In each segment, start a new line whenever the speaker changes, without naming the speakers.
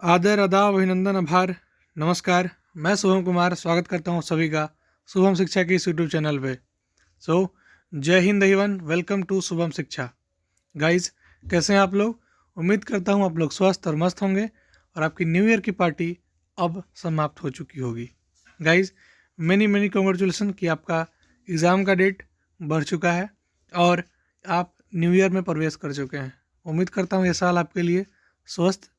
आदर आदाब अभिनंदन आभार नमस्कार। मैं शुभम कुमार स्वागत करता हूँ सभी का शुभम शिक्षा के इस यूट्यूब चैनल पे। Jai Hind everyone, welcome to Shubham Shiksha. Guys, कैसे हैं आप लोग? उम्मीद करता हूँ आप लोग स्वस्थ और मस्त होंगे और आपकी न्यू ईयर की पार्टी अब समाप्त हो चुकी होगी। गाइज, मैनी मैनी कॉन्ग्रेचुलेसन कि आपका एग्ज़ाम का डेट बढ़ चुका है और आप न्यू ईयर में प्रवेश कर चुके हैं। उम्मीद करता हूँ ये साल आपके लिए स्वस्थ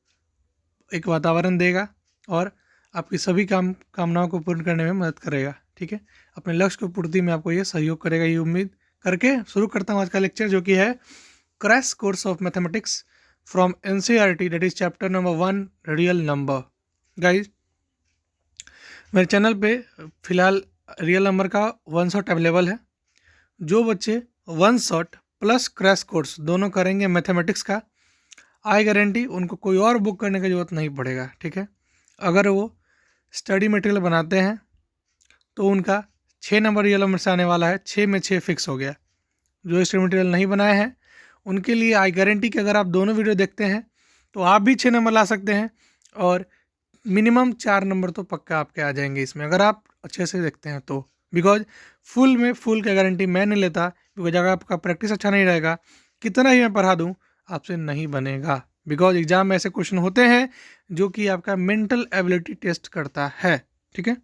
एक वातावरण देगा और आपकी सभी कामनाओं को पूर्ण करने में मदद करेगा। ठीक है, अपने लक्ष्य को पूर्ति में आपको ये सहयोग करेगा, ये उम्मीद करके शुरू करता हूँ आज का लेक्चर, जो कि है crash course of mathematics from NCERT, that is chapter number 1 real number. Guys, मेरे चैनल पे फिलहाल रियल नंबर का 1 शॉट अवेलेबल है। जो बच्चे 1 शॉट प्लस क्रैश कोर्स दोनों करेंगे मैथमेटिक्स का, आई गारंटी उनको कोई और बुक करने की ज़रूरत नहीं पड़ेगा। ठीक है, अगर वो स्टडी मटेरियल बनाते हैं तो उनका 6 नंबर रियल नंबर से आने वाला है, 6 में 6 फिक्स हो गया। जो स्टडी मटेरियल नहीं बनाए हैं उनके लिए आई गारंटी कि अगर आप दोनों वीडियो देखते हैं तो आप भी 6 नंबर ला सकते हैं और मिनिमम 4 नंबर तो पक्का आपके आ जाएंगे इसमें, अगर आप अच्छे से देखते हैं तो। बिकॉज फुल की गारंटी मैं नहीं लेता, बिकॉज अगर आपका प्रैक्टिस अच्छा नहीं रहेगा, कितना ही मैं पढ़ा दूँ आपसे नहीं बनेगा। बिकॉज एग्जाम में ऐसे क्वेश्चन होते हैं जो कि आपका मेंटल एबिलिटी टेस्ट करता है। ठीक है,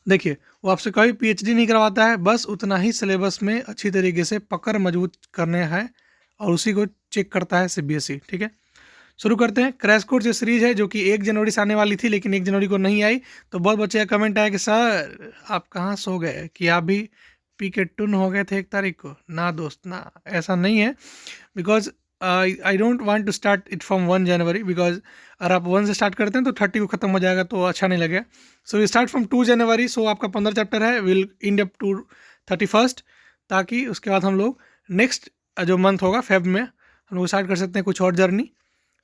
देखिए, वो आपसे कभी पीएचडी नहीं करवाता है, बस उतना ही सिलेबस में अच्छी तरीके से पकड़ मजबूत करने हैं और उसी को चेक करता है सीबीएसई। ठीक है, शुरू करते हैं। क्रैश कोर्स जो सीरीज है, जो कि 1 जनवरी से आने वाली थी लेकिन 1 जनवरी को नहीं आई, तो बहुत बच्चे का कमेंट आया कि सर आप कहाँ सो गए, कि आप भी पी के टुन हो गए थे 1 तारीख को। ना दोस्त ना, ऐसा नहीं है। Because I don't want to start it from 1 January, because अगर आप 1 से स्टार्ट करते हैं तो 30 को ख़त्म हो जाएगा तो अच्छा नहीं लगेगा। सो वी स्टार्ट फ्रॉम 2 जनवरी। सो आपका 15 चैप्टर है, will end up to 31st, ताकि उसके बाद हम लोग नेक्स्ट जो मंथ होगा फेब में हम लोग स्टार्ट कर सकते हैं कुछ और जर्नी।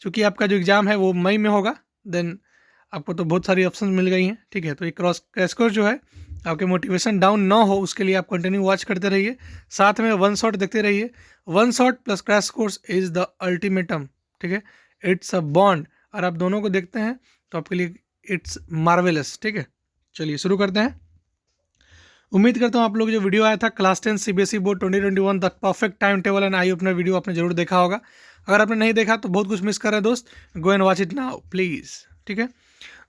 चूँकि आपका जो एग्ज़ाम है वो मई में होगा, देन आपको तो बहुत सारी ऑप्शन मिल गई हैं। ठीक है, तो एक क्रैश कोर्स जो है आपके मोटिवेशन डाउन ना हो उसके लिए आप कंटिन्यू वॉच करते रहिए, साथ में 1 शॉट देखते रहिए। 1 shot plus crash course is the ultimatum. ठीक है, इट्स अ बॉन्ड। और आप दोनों को देखते हैं तो आपके लिए इट्स मार्वेलस। ठीक है, चलिए शुरू करते हैं। उम्मीद करता हूँ आप लोग जो वीडियो आया था class 10 CBSE board 2021 the perfect time table and eye opener video आपने जरूर देखा होगा। अगर आपने नहीं देखा तो बहुत कुछ मिस कर रहे हैं दोस्त, go and watch it now please. ठीक है,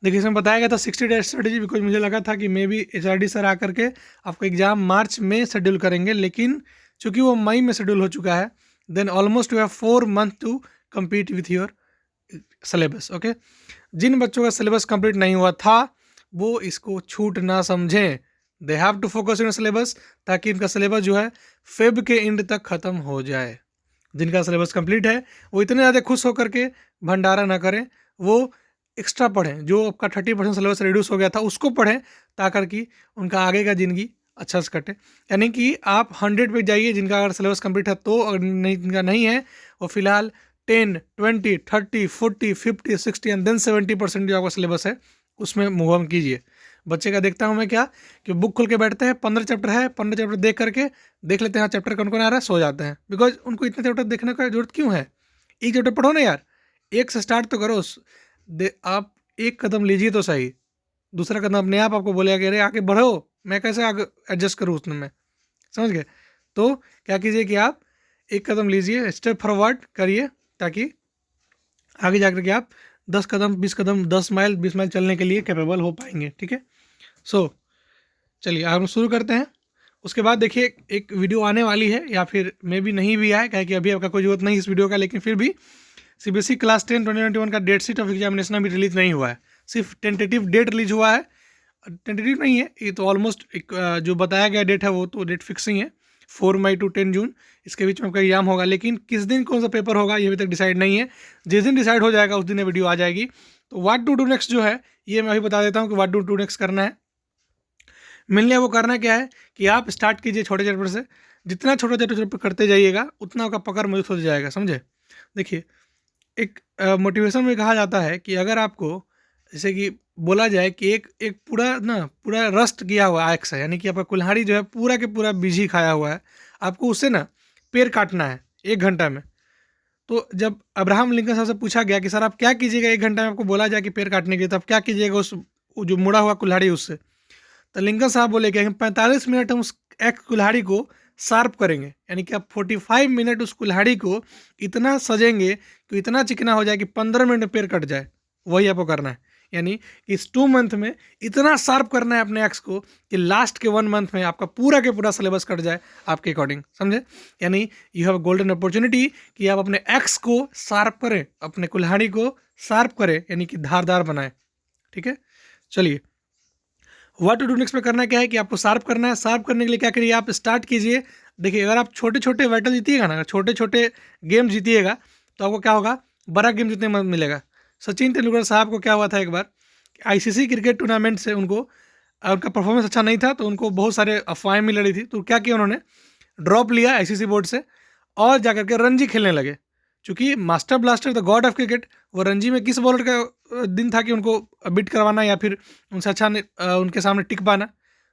देखिए इसमें बताया गया था 60 डेज स्ट्रेटेजी, बिकॉज मुझे लगा था कि मे बी एचआरडी सर आकर के आपको एग्जाम मार्च में शेड्यूल करेंगे, लेकिन चूंकि वो मई में शेड्यूल हो चुका है, then almost you have 4 month to compete with your syllabus. Okay, जिन बच्चों का सिलेबस कंप्लीट नहीं हुआ था वो इसको छूट ना समझें, they have to focus in syllabus, ताकि इनका सिलेबस जो है फेब के एंड तक ख़त्म हो जाए। जिनका सिलेबस कंप्लीट है वो इतने ज़्यादा खुश होकर के भंडारा ना करें, वो एक्स्ट्रा पढ़ें। जो आपका 30% सिलेबस रिड्यूस हो गया था उसको पढ़ें, ताकि कि उनका आगे का ज़िंदगी अच्छा से कटे। यानी कि आप 100 पे जाइए जिनका अगर सिलेबस कंप्लीट है तो, अगर नहीं जिनका नहीं है वो फिलहाल 10, 20, 30, 40, 50, 60 एंड देन 70% जो आपका सिलेबस है उसमें मूव ऑन कीजिए। बच्चे का देखता हूँ मैं क्या कि बुक खोल के बैठते हैं, 15 चैप्टर है, 15 चैप्टर देख करके देख लेते हैं चैप्टर कौन कौन आ रहा है, सो जाते हैं। बिकॉज उनको इतने चैप्टर देखने का जरूरत क्यों है? एक चैप्टर पढ़ो ना यार, एक से स्टार्ट तो करो। आप एक कदम लीजिए तो सही, दूसरा कदम अपने आप आपको बोलेगा कि अरे आगे बढ़ो, मैं कैसे आगे एडजस्ट करूँ उसमें मैं, समझ गए? तो क्या कीजिए कि आप एक कदम लीजिए, स्टेप फॉरवर्ड करिए, ताकि आगे जाकर के आप 10 कदम 20 कदम 10 माइल 20 माइल चलने के लिए कैपेबल हो पाएंगे। ठीक है, सो चलिए हम शुरू करते हैं। उसके बाद देखिए एक वीडियो आने वाली है, या फिर मे भी नहीं भी आए, क्या कि अभी आपका कोई जरूरत नहीं इस वीडियो का, लेकिन फिर भी सीबीएसई क्लास 10 2021 का डेट शीट ऑफ एग्जामिनेशन अभी रिलीज नहीं हुआ है, सिर्फ टेंटेटिव डेट रिलीज हुआ है। टेंटेटिव नहीं है ये तो, ऑलमोस्ट एक जो बताया गया डेट है वो तो डेट फिक्सिंग है, 4 मई टू 10 जून, इसके बीच में आपका एग्जाम होगा। लेकिन किस दिन कौन सा पेपर होगा ये अभी तक डिसाइड नहीं है। जिस दिन डिसाइड हो जाएगा उस दिन ये वीडियो आ जाएगी। तो व्हाट टू डू नेक्स्ट जो है ये मैं अभी बता देता हूँ कि व्हाट टू डू नेक्स्ट करना है। मिलने वो करना क्या है कि आप स्टार्ट कीजिए छोटे चैप्टर से, जितना छोटे छोटे चैप्टर करते जाइएगा उतना आपका पकड़ मजबूत हो जाएगा, समझे? देखिए एक मोटिवेशन में कहा जाता है कि अगर आपको जैसे कि बोला जाए कि एक एक पूरा रस्ट किया हुआ आँख है, यानी कि आपका कुल्हाड़ी जो है पूरा के पूरा बीज ही खाया हुआ है, आपको उससे ना पेड़ काटना है 1 घंटा में। तो जब अब्राहम लिंकन साहब से पूछा गया कि सर आप क्या कीजिएगा, 1 घंटा में आपको बोला जाए कि पेड़ काटने के लिए, तो आप क्या कीजिएगा उस वो जो मुड़ा हुआ कुल्हाड़ी उससे? तो लिंकन साहब बोले कि 45 मिनट हम उस एक कुल्हाड़ी को शार्प करेंगे, यानी कि आप 45 मिनट उस कुल्हाड़ी को इतना सजेंगे कि इतना चिकना हो जाए कि 15 मिनट में पेड़ कट जाए। वही आपको करना है, यानी इस 2 मंथ में इतना शार्प करना है अपने एक्स को कि लास्ट के 1 मंथ में आपका पूरा के पूरा सिलेबस कट जाए आपके अकॉर्डिंग, समझे? यानी यू हैव गोल्डन अपॉर्चुनिटी कि आप अपने एक्स को शार्प करें, अपने कुल्हाड़ी को शार्प करें, यानी कि धारदार बनाएं। ठीक है, चलिए व्हाट टू डू नेक्स्ट में करना क्या है कि आपको शार्प करना है। शार्प करने के लिए क्या करिए, आप स्टार्ट कीजिए। देखिए अगर आप छोटे छोटे बैटल जीतिएगा ना, अगर छोटे छोटे गेम जीतिएगा तो आपको क्या होगा, बड़ा गेम जीतने में मिलेगा। सचिन तेंदुलकर साहब को क्या हुआ था एक बार, आईसीसी क्रिकेट टूर्नामेंट से उनको उनका परफॉर्मेंस अच्छा नहीं था, तो उनको बहुत सारे अफवाहें मिल रही थी, तो क्या किया उन्होंने, ड्रॉप लिया आईसीसी बोर्ड से और जाकर के रणजी खेलने लगे। चूंकि master blaster the God of cricket, वो रणजी में किस बॉलर का दिन था कि उनको बीट करवाना या फिर उनसे अच्छा उनके सामने टिक पाना।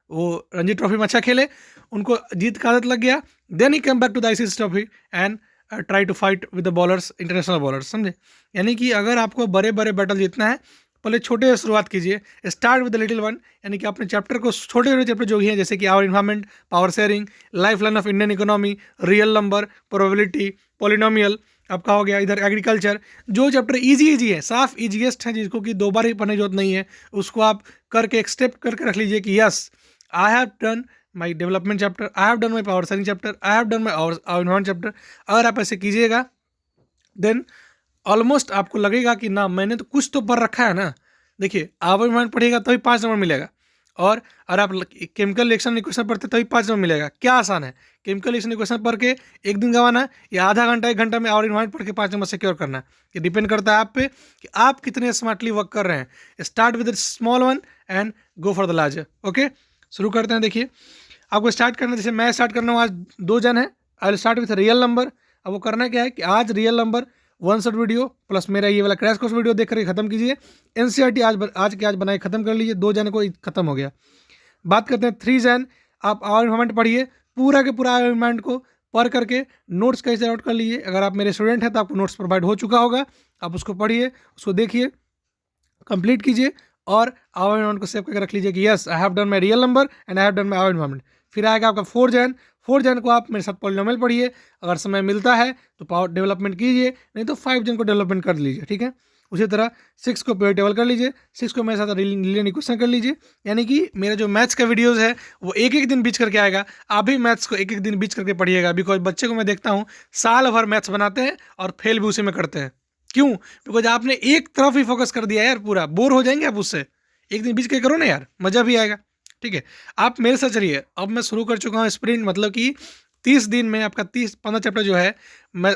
वो रणजी ट्रॉफी में अच्छा खेले, उनको जीत का आदत लग गया। Then he come back to the ICC trophy and try to fight with the bowlers, international bowlers, समझे? यानी कि अगर आपको बड़े बड़े बैटल जीतना है, पहले छोटे से शुरुआत कीजिए, start with the little one. यानी कि अपने चैप्टर को, छोटे छोटे चैप्टर जो भी हैं, जैसे कि our environment, power sharing, life line of Indian economy, real number, probability, polynomial, आपका हो गया इधर एग्रीकल्चर, जो चैप्टर इजी है, साफ इजीएस्ट है, जिसको कि 2 बार ही पढ़ने की जरूरत नहीं है, उसको आप करके एक स्टेप करके रख लीजिए कि yes I have done my development chapter, I have done my power sharing chapter, I have done my our environment chapter. अगर आप ऐसे कीजिएगा देन ऑलमोस्ट आपको लगेगा कि ना मैंने तो कुछ तो पढ़ रखा है ना। देखिए आवर इन्वायरमेंट पढ़िएगा तभी 5 नंबर मिलेगा, और अगर आप केमिकल रिएक्शन इक्वेशन पढ़ते तभी 5 नंबर मिलेगा। क्या आसान है, केमिकल रिएक्शन इक्वेशन पढ़ के 1 दिन गंवाना या आधा घंटा 1 घंटा में आवर इन्वायरमेंट पढ़ के 5 नंबर सिक्योर करना। ये डिपेंड करता है आप पे कि आप कितने स्मार्टली वर्क कर रहे हैं। Start with small one and go for the larger. Okay, शुरू करते हैं। देखिए आपको स्टार्ट करना, जैसे मैं स्टार्ट करना हूँ, आज 2 जन है, I will start with real number. अब वो करना क्या है कि आज real number 1 shot video plus मेरा ये वाला क्रैश कोर्स वीडियो देख करके खत्म कीजिए। एनसीईआरटी आज बनाए खत्म कर लीजिए, 2 जन को खत्म हो गया। बात करते हैं 3 जन, आप आवर इन्वायरमेंट पढ़िए, पूरा के पूरा आवर इन्वायरमेंट को पढ़ करके नोट्स कैसे आउट कर लीजिए। अगर आप मेरे स्टूडेंट हैं तो आपको नोट्स प्रोवाइड हो चुका होगा, आप उसको पढ़िए, उसको देखिए, कंप्लीट कीजिए और आवर इन्वायरमेंट को सेव करके रख लीजिए कि yes I have done my real number and I have done my our environment. फिर आएगा आपका 4 जन। 4 जन को आप मेरे साथ पॉलिनोमियल पढ़िए, अगर समय मिलता है तो पावर डेवलपमेंट कीजिए, नहीं तो 5 जन को डेवलपमेंट कर लीजिए। ठीक है, उसी तरह 6 को पेयर टेबल कर लीजिए, 6 को मेरे साथ लिनियर इक्वेशन कर लीजिए। यानी कि मेरा जो मैथ्स का वीडियोस है वो एक एक दिन बीच करके आएगा, आप भी मैथ्स को एक एक दिन बीच करके पढ़िएगा। बिकॉज बच्चे को मैं देखता हूँ साल भर मैथ्स बनाते हैं और फेल भी उसी में करते हैं। क्यों? बिकॉज आपने एक तरफ ही फोकस कर दिया यार, पूरा बोर हो जाएंगे आप उससे। एक दिन बीच के करो ना यार, मजा भी आएगा। ठीक है, आप मेरे साथ चलिए। अब मैं शुरू कर चुका हूँ स्प्रिंट, मतलब कि 30 दिन में आपका 15 चैप्टर जो है मैं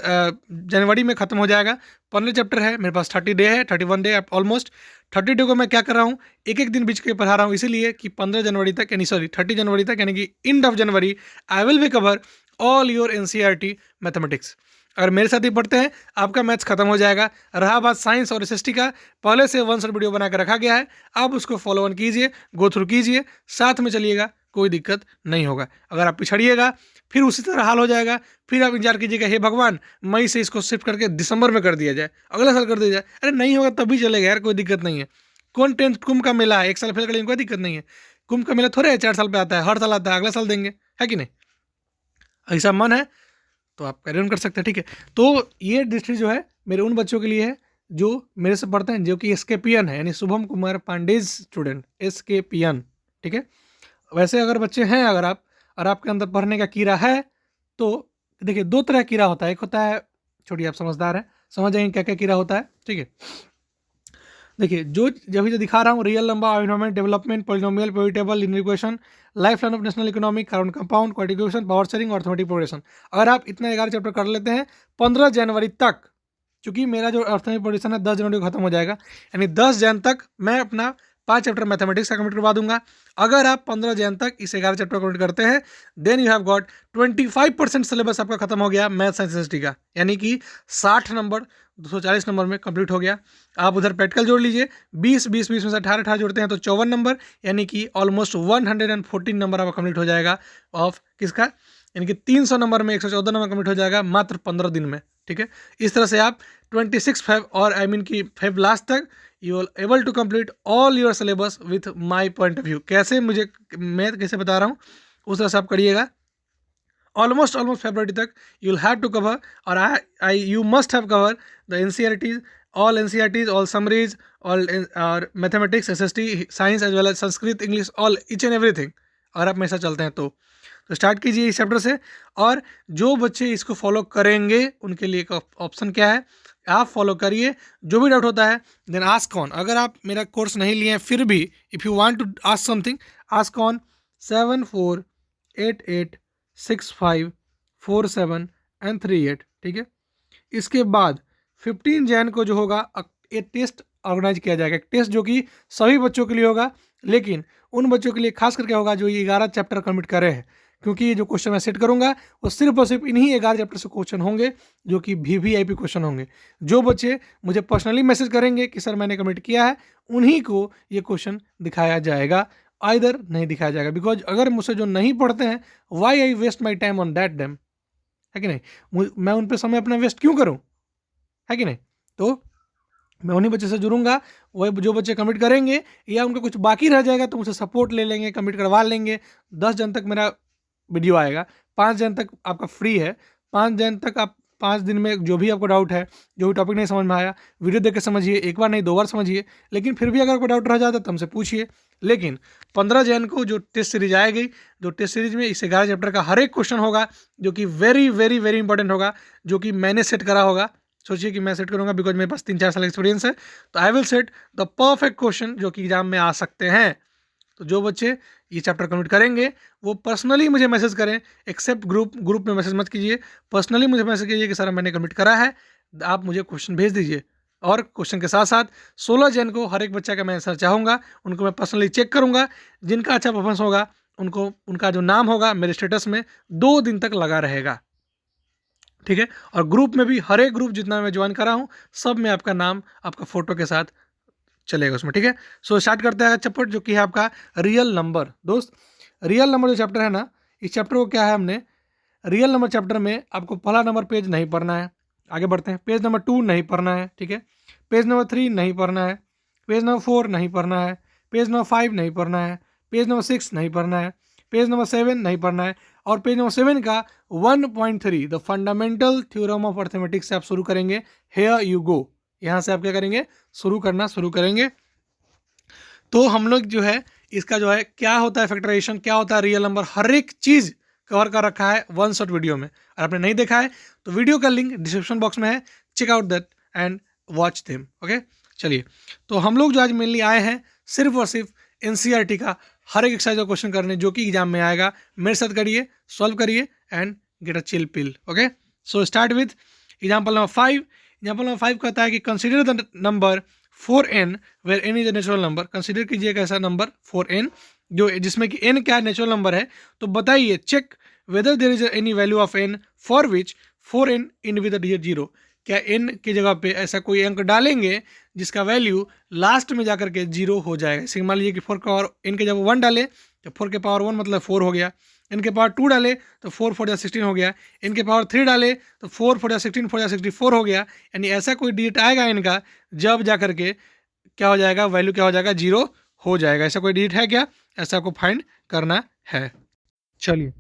जनवरी में ख़त्म हो जाएगा। 15 चैप्टर है मेरे पास, 30 डे है, 31 डे ऑलमोस्ट। 30 डे को मैं क्या कर रहा हूँ, एक एक दिन बीच के पढ़ा रहा हूँ, इसीलिए कि 15 जनवरी तक, यानी सॉरी 30 जनवरी तक, यानी कि end of January I will be cover all your NCERT mathematics. अगर मेरे साथ ही पढ़ते हैं आपका मैथ्स खत्म हो जाएगा। रहा बात साइंस और एसएसटी का, पहले से 1 शॉट वीडियो बना कर रखा गया है, आप उसको फॉलो ऑन कीजिए, गो थ्रू कीजिए, साथ में चलिएगा, कोई दिक्कत नहीं होगा। अगर आप पिछड़िएगा फिर उसी तरह हाल हो जाएगा, फिर आप इंतजार कीजिएगा हे भगवान मई से इसको शिफ्ट करके दिसंबर में कर दिया जाए, अगला साल कर दिया जाए। अरे नहीं होगा तब भी चलेगा यार, कोई दिक्कत नहीं है। कौन टेंथ कुंभ का मेला है, 1 साल फेल कर लेंगे, कोई दिक्कत नहीं है। कुंभ का मेला थोड़े है 4 साल पे आता है, हर साल आता है, अगला साल देंगे, है कि नहीं? ऐसा मन है तो आप कैरी ऑन कर सकते हैं। ठीक है, तो ये डिस्ट्रिक्ट जो है मेरे उन बच्चों के लिए है जो मेरे से पढ़ते हैं, जो कि एसकेपीएन है, यानी शुभम कुमार पांडेज स्टूडेंट, एसकेपीएन। ठीक है, वैसे अगर बच्चे हैं, अगर आप और आपके अंदर पढ़ने का कीड़ा है तो देखिए 2 तरह का कीड़ा होता है। एक होता है, छोड़िए आप समझदार हैं, समझ जाएंगे क्या क्या कीड़ा होता है। ठीक है, देखिए जो जब जो दिखा रहा हूँ, real number, environment, development, polynomial, probability, linear equation, life line of national economy, carbon compound, quadratic, power sharing और अर्थमेटिक प्रोग्रेशन। अगर आप इतना 11 चैप्टर कर लेते हैं 15 जनवरी तक, क्योंकि मेरा जो अर्थमेटिक प्रोग्रेशन है 10 जनवरी को खत्म हो जाएगा, यानी 10 जन तक मैं अपना 5 चैप्टर मैथमेटिक्स का कंप्लीट करवा दूंगा। अगर आप 15 जन तक इस 11 चैप्टर कंप्लीट करते हैं then you have got 25% syllabus आपका खत्म हो गया मैथ साइंस एसटी का, यानी कि 60 नंबर 240 नंबर में कंप्लीट हो गया। आप उधर प्रैक्टिकल जोड़ लीजिए, 20 में से 18 जोड़ते हैं तो 54 नंबर, यानी कि ऑलमोस्ट 114 नंबर आपका कंप्लीट हो जाएगा ऑफ किसका, यानी कि 300 नंबर में 114 नंबर कंप्लीट हो जाएगा मात्र 15 दिन में। ठीक है। इस तरह से आप 26 फेब और आई मीन की फेब लास्ट तक you are able to complete all your syllabus with my point of view. कैसे मुझे मैं कैसे बता रहा हूँ उस तरह से आप करिएगा। ऑलमोस्ट फरवरी तक you will have to cover, और I you must have cover the NCERTs, all NCERTs, all summaries, all और mathematics, SST, science as well as Sanskrit, English, all each and everything. अगर आप मेरे साथ चलते हैं तो स्टार्ट कीजिए इस चैप्टर से। और जो बच्चे इसको फॉलो करेंगे उनके लिए एक ऑप्शन क्या है, आप फॉलो करिए। जो भी डाउट होता है देन आस्क ऑन। अगर आप मेरा कोर्स नहीं लिए हैं फिर भी if you want to ask something, ask on 74886547 ठीक है। इसके बाद 15 जैन को जो होगा एक टेस्ट ऑर्गेनाइज किया जाएगा, एक टेस्ट जो कि सभी बच्चों के लिए होगा, लेकिन उन बच्चों के लिए खास करके होगा जो ये 11 चैप्टर कंप्लीट कर रहे हैं, क्योंकि ये जो क्वेश्चन मैं सेट करूंगा वो सिर्फ और सिर्फ इन्हीं 11 चैप्टर से क्वेश्चन होंगे जो कि VVIP क्वेश्चन होंगे। जो बच्चे मुझे पर्सनली मैसेज करेंगे कि सर मैंने कमिट किया है, उन्हीं को ये क्वेश्चन दिखाया जाएगा, आइदर नहीं दिखाया जाएगा। बिकॉज अगर मुझसे जो नहीं पढ़ते हैं, why I waste my time on that them, है कि नहीं, मैं उन पर समय अपना वेस्ट क्यों करूं, है कि नहीं। तो मैं उन्हीं बच्चे से जुड़ूंगा, वही जो बच्चे कमिट करेंगे या उनका कुछ बाकी रह जाएगा तो मुझसे सपोर्ट ले लेंगे, कमिट करवा लेंगे। 10 जन तक मेरा वीडियो आएगा, 5 जन तक आपका फ्री है। 5 जन तक आप 5 दिन में जो भी आपको डाउट है, जो भी टॉपिक नहीं समझ में आया, वीडियो देख के समझिए, एक बार नहीं 2 बार समझिए। लेकिन फिर भी अगर कोई डाउट रह जाता है तो हमसे पूछिए। लेकिन 15 जन को जो टेस्ट सीरीज आएगी, जो टेस्ट सीरीज में इस 11 चैप्टर का हर एक क्वेश्चन होगा जो कि वेरी वेरी वेरी इंपॉर्टेंट होगा, जो कि मैंने सेट करा होगा। सोचिए कि मैं सेट करूंगा, बिकॉज मेरे पास 3-4 साल एक्सपीरियंस है, तो I will set the perfect question जो कि एग्जाम में आ सकते हैं। तो जो बच्चे ये चैप्टर कंप्लीट करेंगे वो पर्सनली मुझे मैसेज करें, एक्सेप्ट ग्रुप में मैसेज मत कीजिए, पर्सनली मुझे मैसेज कीजिए कि सर मैंने कंप्लीट करा है, आप मुझे क्वेश्चन भेज दीजिए। और क्वेश्चन के साथ साथ 16 जन को हर एक बच्चा का मैं आंसर चाहूँगा, उनको मैं पर्सनली चेक करूँगा। जिनका अच्छा परफॉर्मेंस होगा उनको उनका जो नाम होगा मेरे स्टेटस में 2 दिन तक लगा रहेगा, ठीक है। और ग्रुप में भी हर एक ग्रुप जितना मैं ज्वाइन करा हूँ सब में आपका नाम आपका फोटो के साथ चलेगा उसमें, ठीक है। सो स्टार्ट करते हैं चैप्टर जो कि है आपका रियल नंबर। दोस्त, रियल नंबर जो चैप्टर है ना, इस चैप्टर को क्या है, हमने रियल नंबर चैप्टर में आपको पहला नंबर पेज नहीं पढ़ना है। आगे बढ़ते हैं, पेज नंबर 2 नहीं पढ़ना है, ठीक है। पेज नंबर 3 नहीं पढ़ना है, पेज नंबर 4 नहीं पढ़ना है, पेज नंबर 5 नहीं पढ़ना है, पेज नंबर 6 नहीं पढ़ना है, पेज नंबर 7 नहीं पढ़ना है। और पेज नंबर 7 का 1.3 the fundamental theorem of arithmetics से आप शुरू करेंगे। हेयर यू गो, यहाँ से आप क्या करेंगे, शुरू करेंगे। तो हम लोग जो है इसका जो है क्या होता है फैक्टराइजेशन, क्या होता है रियल नंबर, हर एक चीज़ कवर कर रखा है वन शॉट वीडियो में। अगर आपने नहीं देखा है तो वीडियो का लिंक डिस्क्रिप्शन बॉक्स में है, check out that and watch them, okay. चलिए, तो हम लोग जो आज मेनली आए हैं सिर्फ और सिर्फ एनसीईआरटी का हर एक एक्सरसाइज का क्वेश्चन करने जो कि एग्जाम में आएगा। मेरे साथ करिए, सॉल्व करिए and get a chill pill, okay. So start with example number 5। Example number 5 कहता है कि consider the number 4n where n is a natural number. Consider कीजिएगा ऐसा नंबर 4n जो जिसमें कि n क्या नेचुरल नंबर है। तो बताइए, check whether there is any value of n for which 4n in with digit 0। क्या n की जगह पे ऐसा कोई अंक डालेंगे जिसका वैल्यू लास्ट में जाकर के 0 हो जाएगा। इसे मान लीजिए कि 4 का पावर n के जब 1 डाले तो 4 के पावर 1 मतलब 4 हो गया, n के पावर 2 डाले तो 4 4 जा 16 हो गया, n के पावर 3 डाले तो 4 4 जा 16 4 जा 64 हो गया। यानी ऐसा कोई डिजिट आएगा इनका जब जा करके क्या हो जाएगा, वैल्यू क्या हो जाएगा, 0 हो जाएगा। ऐसा कोई डिजिट है क्या, ऐसा को फाइंड करना है। चलिए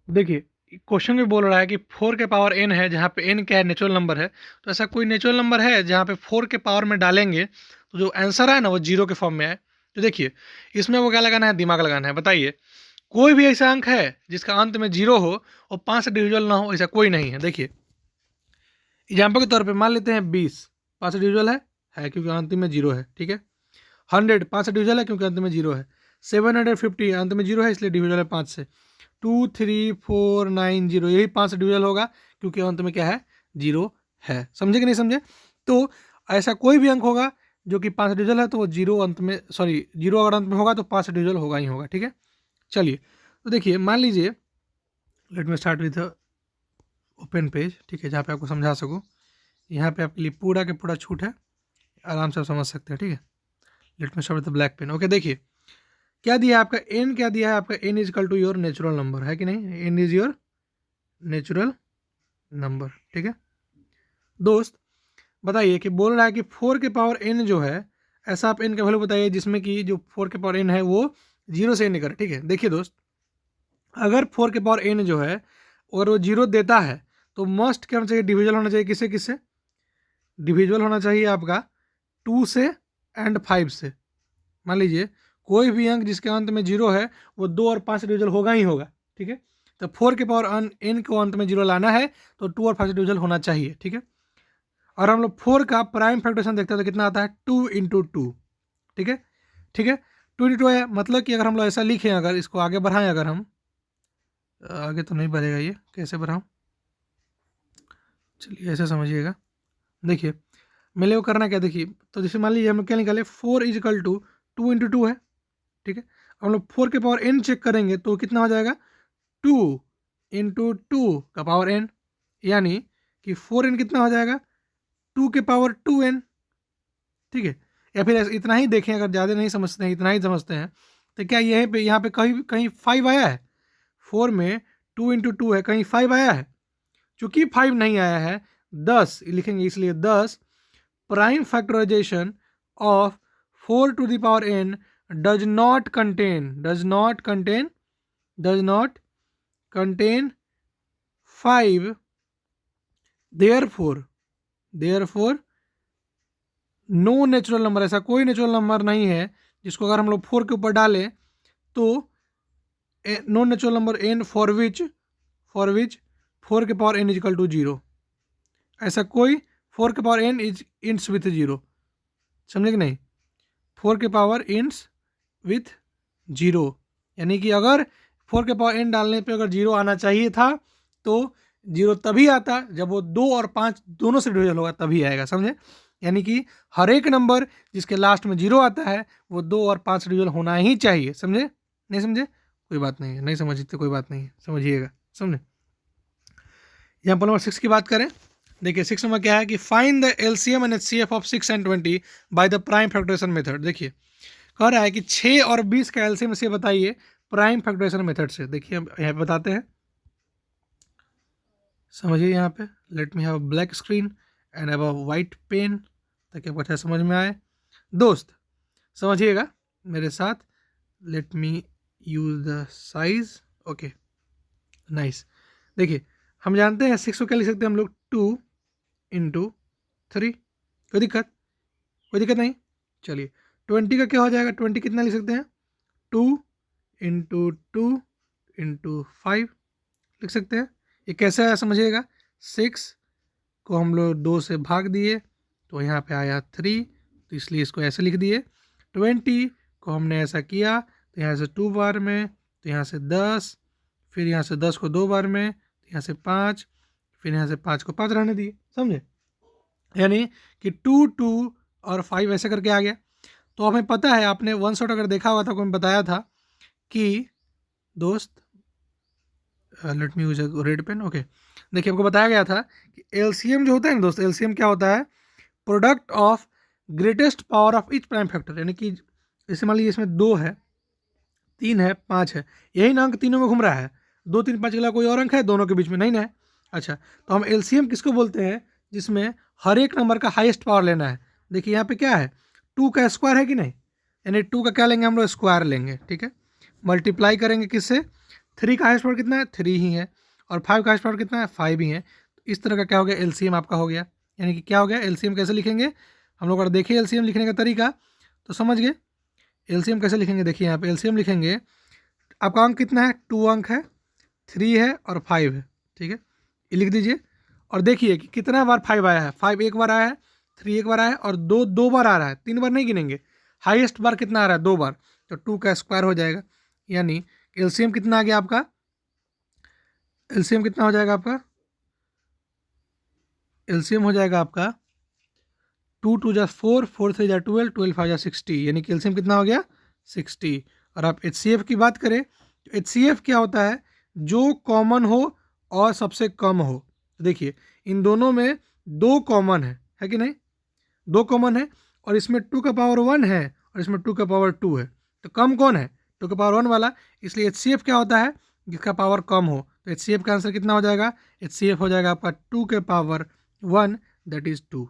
देखिए, क्वेश्चन में बोल रहा है कि 4 के पावर n है, जहाँ पे n क्या है, नेचुरल नंबर है। तो ऐसा कोई नेचुरल नंबर है जहाँ पे 4 के पावर में डालेंगे तो जो आंसर है ना वो 0 के फॉर्म में है। तो देखिए इसमें वो क्या लगाना है, दिमाग लगाना है। बताइए कोई भी ऐसा अंक है जिसका अंत में 0 हो और 5 से डिविजिबल ना हो, ऐसा कोई नहीं है। देखिए एग्जाम्पल के तौर पे मान लेते हैं 20 5 से डिविजिबल है क्योंकि अंत में 0 है, ठीक है। 100 5 से डिविजिबल है क्योंकि अंत में 0 है। 750 अंत में 0 है इसलिए डिविजिबल है 5 से। 2 3 4 9 0 यही 5 से डिविजिबल होगा क्योंकि अंत में क्या है, 0 है। समझे कि नहीं समझे। तो ऐसा कोई भी अंक होगा जो कि 5 से डिविजिबल है तो वो 0 अंत में, सॉरी 0 अगर अंत में होगा तो 5 से डिविजिबल होगा ही होगा, ठीक है। चलिए तो देखिए मान लीजिए, late me start with open page, ठीक है, जहाँ पे आपको समझा सकूँ। यहाँ पे आपके लिए पूरा के पूरा छूट है, आराम से आप समझ सकते हैं, ठीक है। Let me start with black pen, okay. देखिए क्या दिया है आपका, n क्या दिया है आपका, n is equal to your natural number, है कि नहीं, n is your natural number, ठीक है। दोस्त बताइए कि बोल रहा है कि 4 के पावर n जो है, ऐसा आप n का वैल्यू बताइए जिसमें कि जो 4 के पावर n है वो 0 से n करे। ठीक है, देखिए दोस्त, अगर 4 के पावर n जो है और वो 0 देता है तो मस्ट क्या होना चाहिए, डिविजल होना चाहिए। किससे किससे? डिविजल होना चाहिए आपका 2 से एंड 5 से। मान लीजिए कोई भी अंक जिसके अंत में 0 है वो 2 और 5 से डिविजल होगा ही होगा। ठीक है, तो 4 के पावर n को अंत में 0 लाना है तो 2 और 5 से डिविजल होना चाहिए। ठीक है, और हम लोग 4 का प्राइम फैक्टरेशन देखते हैं तो कितना आता है, 2 इंटू 2। ठीक है, ठीक है, 2 इंटू 2 है, मतलब कि अगर हम लोग ऐसा लिखें, अगर इसको आगे बढ़ाएं, अगर हम आगे तो नहीं बढ़ेगा, ये कैसे बढ़ाऊं, चलिए ऐसे समझिएगा। देखिए मेरे को करना क्या, देखिए तो जैसे मान लीजिए हम क्या निकाले, 4 इज इक्वल टू 2 इंटू 2 है। ठीक है, हम लोग 4 के पावर n चेक करेंगे तो कितना हो जाएगा, 2 इंटू 2 का पावर n, यानी कि 4n कितना हो जाएगा, 2 के पावर 2n। ठीक है, या फिर इतना ही देखें, अगर ज़्यादा नहीं समझते हैं, इतना ही समझते हैं, तो क्या यहीं पे यहाँ पे कहीं कहीं 5 आया है? 4 में 2 इंटू 2 है, कहीं 5 आया है? चूंकि 5 नहीं आया है, 10 लिखेंगे, इसलिए 10 prime factorization of 4 to the power n does not contain 5, therefore no natural number, ऐसा कोई नेचुरल नंबर नहीं है जिसको अगर हम लोग 4 के ऊपर डालें तो no natural number n for which 4 के पावर n इजिकल टू 0, ऐसा कोई 4 के पावर n इज इंट्स विथ 0, समझे कि नहीं? 4 के पावर इंट्स विथ 0, यानी कि अगर 4 के पावर n डालने पे अगर 0 आना चाहिए था तो 0 तभी आता जब वो 2 और 5 दोनों से डिविजल होगा, तभी आएगा, समझे? यानी कि हर एक नंबर जिसके लास्ट में 0 आता है वो 2 और 5 से डिविजल होना ही चाहिए, समझे? नहीं समझे? कोई बात नहीं है, नहीं समझते तो कोई बात नहीं है, समझिएगा, समझे? यहाँ पर नंबर 6 की बात करें, देखिए 6 नंबर क्या है कि find the LCM and HCF of 6 and 20 by the prime factorization method. देखिए कह रहा है कि 6 और 20 का एलसीएम से बताइए प्राइम फैक्टराइजेशन मेथड से। देखिए हम यहाँ पे बताते हैं, समझिए। यहाँ पे let me have a black screen and have a white pen ताकि आपको अच्छा समझ में आए। दोस्त समझिएगा मेरे साथ, late me use the size, okay nice. देखिए हम जानते हैं 6 को क्या लिख सकते हैं हम लोग, 2 इंटू 3, कोई दिक्कत नहीं। चलिए 20 का क्या हो जाएगा, 20 कितना लिख सकते हैं, 2 इंटू 2 इंटू 5 लिख सकते हैं। ये कैसे आया समझिएगा, 6 को हम लोग 2 से भाग दिए तो यहाँ पे आया 3, तो इसलिए इसको ऐसे लिख दिए। 20 को हमने ऐसा किया तो यहाँ से 2 बार में, तो यहाँ से 10, फिर यहाँ से 10 को 2 बार में, तो यहाँ से 5, फिर यहाँ से 5 को 5 रहने दिए, समझे? यानी कि 2 2 और 5 ऐसे करके आ गया। तो हमें पता है, आपने वन शॉट अगर देखा होगा तो कोई बताया था कि दोस्त, let me use red pen, okay. देखिए आपको बताया गया था कि एलसीएम जो होता है ना दोस्त, एलसीएम क्या होता है, product of greatest power of each prime factor, यानी कि जैसे मान लीजिए इसमें 2 है, 3 है, 5 है, यही ना अंक तीनों में घूम रहा है, 2 3 5 के अलावा कोई और अंक है दोनों के बीच में नहीं ना है। अच्छा, तो हम एलसीएम किसको बोलते हैं, जिसमें हर एक नंबर का हाईएस्ट पावर लेना है। देखिए यहाँ पे क्या है, 2 का स्क्वायर है कि नहीं, यानी 2 का क्या लेंगे हम लोग, स्क्वायर लेंगे। ठीक है, मल्टीप्लाई करेंगे किससे, 3 का हाईएस्ट पावर कितना है, 3 ही है, और 5 का हाईएस्ट पावर कितना है, 5 ही है। तो इस तरह का क्या हो गया, एलसीएम आपका हो गया। यानी कि क्या हो गया, एलसीएम कैसे लिखेंगे हम लोग, अगर देखिए एलसीएम लिखने का तरीका तो समझ गए। एलसीएम कैसे लिखेंगे, देखिए यहाँ पे एलसीएम लिखेंगे, आपका अंक कितना है, 2 अंक है, 3 है और 5 है। ठीक है, ये लिख दीजिए और देखिए कि कितना बार 5 आया है, 5 एक बार आया है, 3 एक बार आया है और 2 2 बार आ रहा है, 3 बार नहीं गिनेंगे। हाईएस्ट बार कितना आ रहा है, 2 बार, तो 2 का स्क्वायर हो जाएगा। यानी एलसीएम कितना आ गया आपका, एलसीएम कितना हो जाएगा आपका, एलसीएम हो जाएगा आपका 2 2 जा 4, 4 3 जा 12, 12 5 जा 60, यानी कि एलसीएम कितना हो गया, 60। और आप एचसीएफ की बात करें तो एचसीएफ क्या होता है, जो कॉमन हो और सबसे कम हो। तो देखिए इन दोनों में 2 कॉमन है कि नहीं, 2 कॉमन है, और इसमें 2 का पावर 1 है और इसमें 2 का पावर 2 है, तो कम कौन है, 2 का पावर 1 वाला। इसलिए एचसीएफ क्या होता है, जिसका पावर कम हो। तो एचसीएफ का आंसर कितना हो जाएगा, एचसीएफ हो जाएगा आपका 2 के पावर 1, दैट इज 2।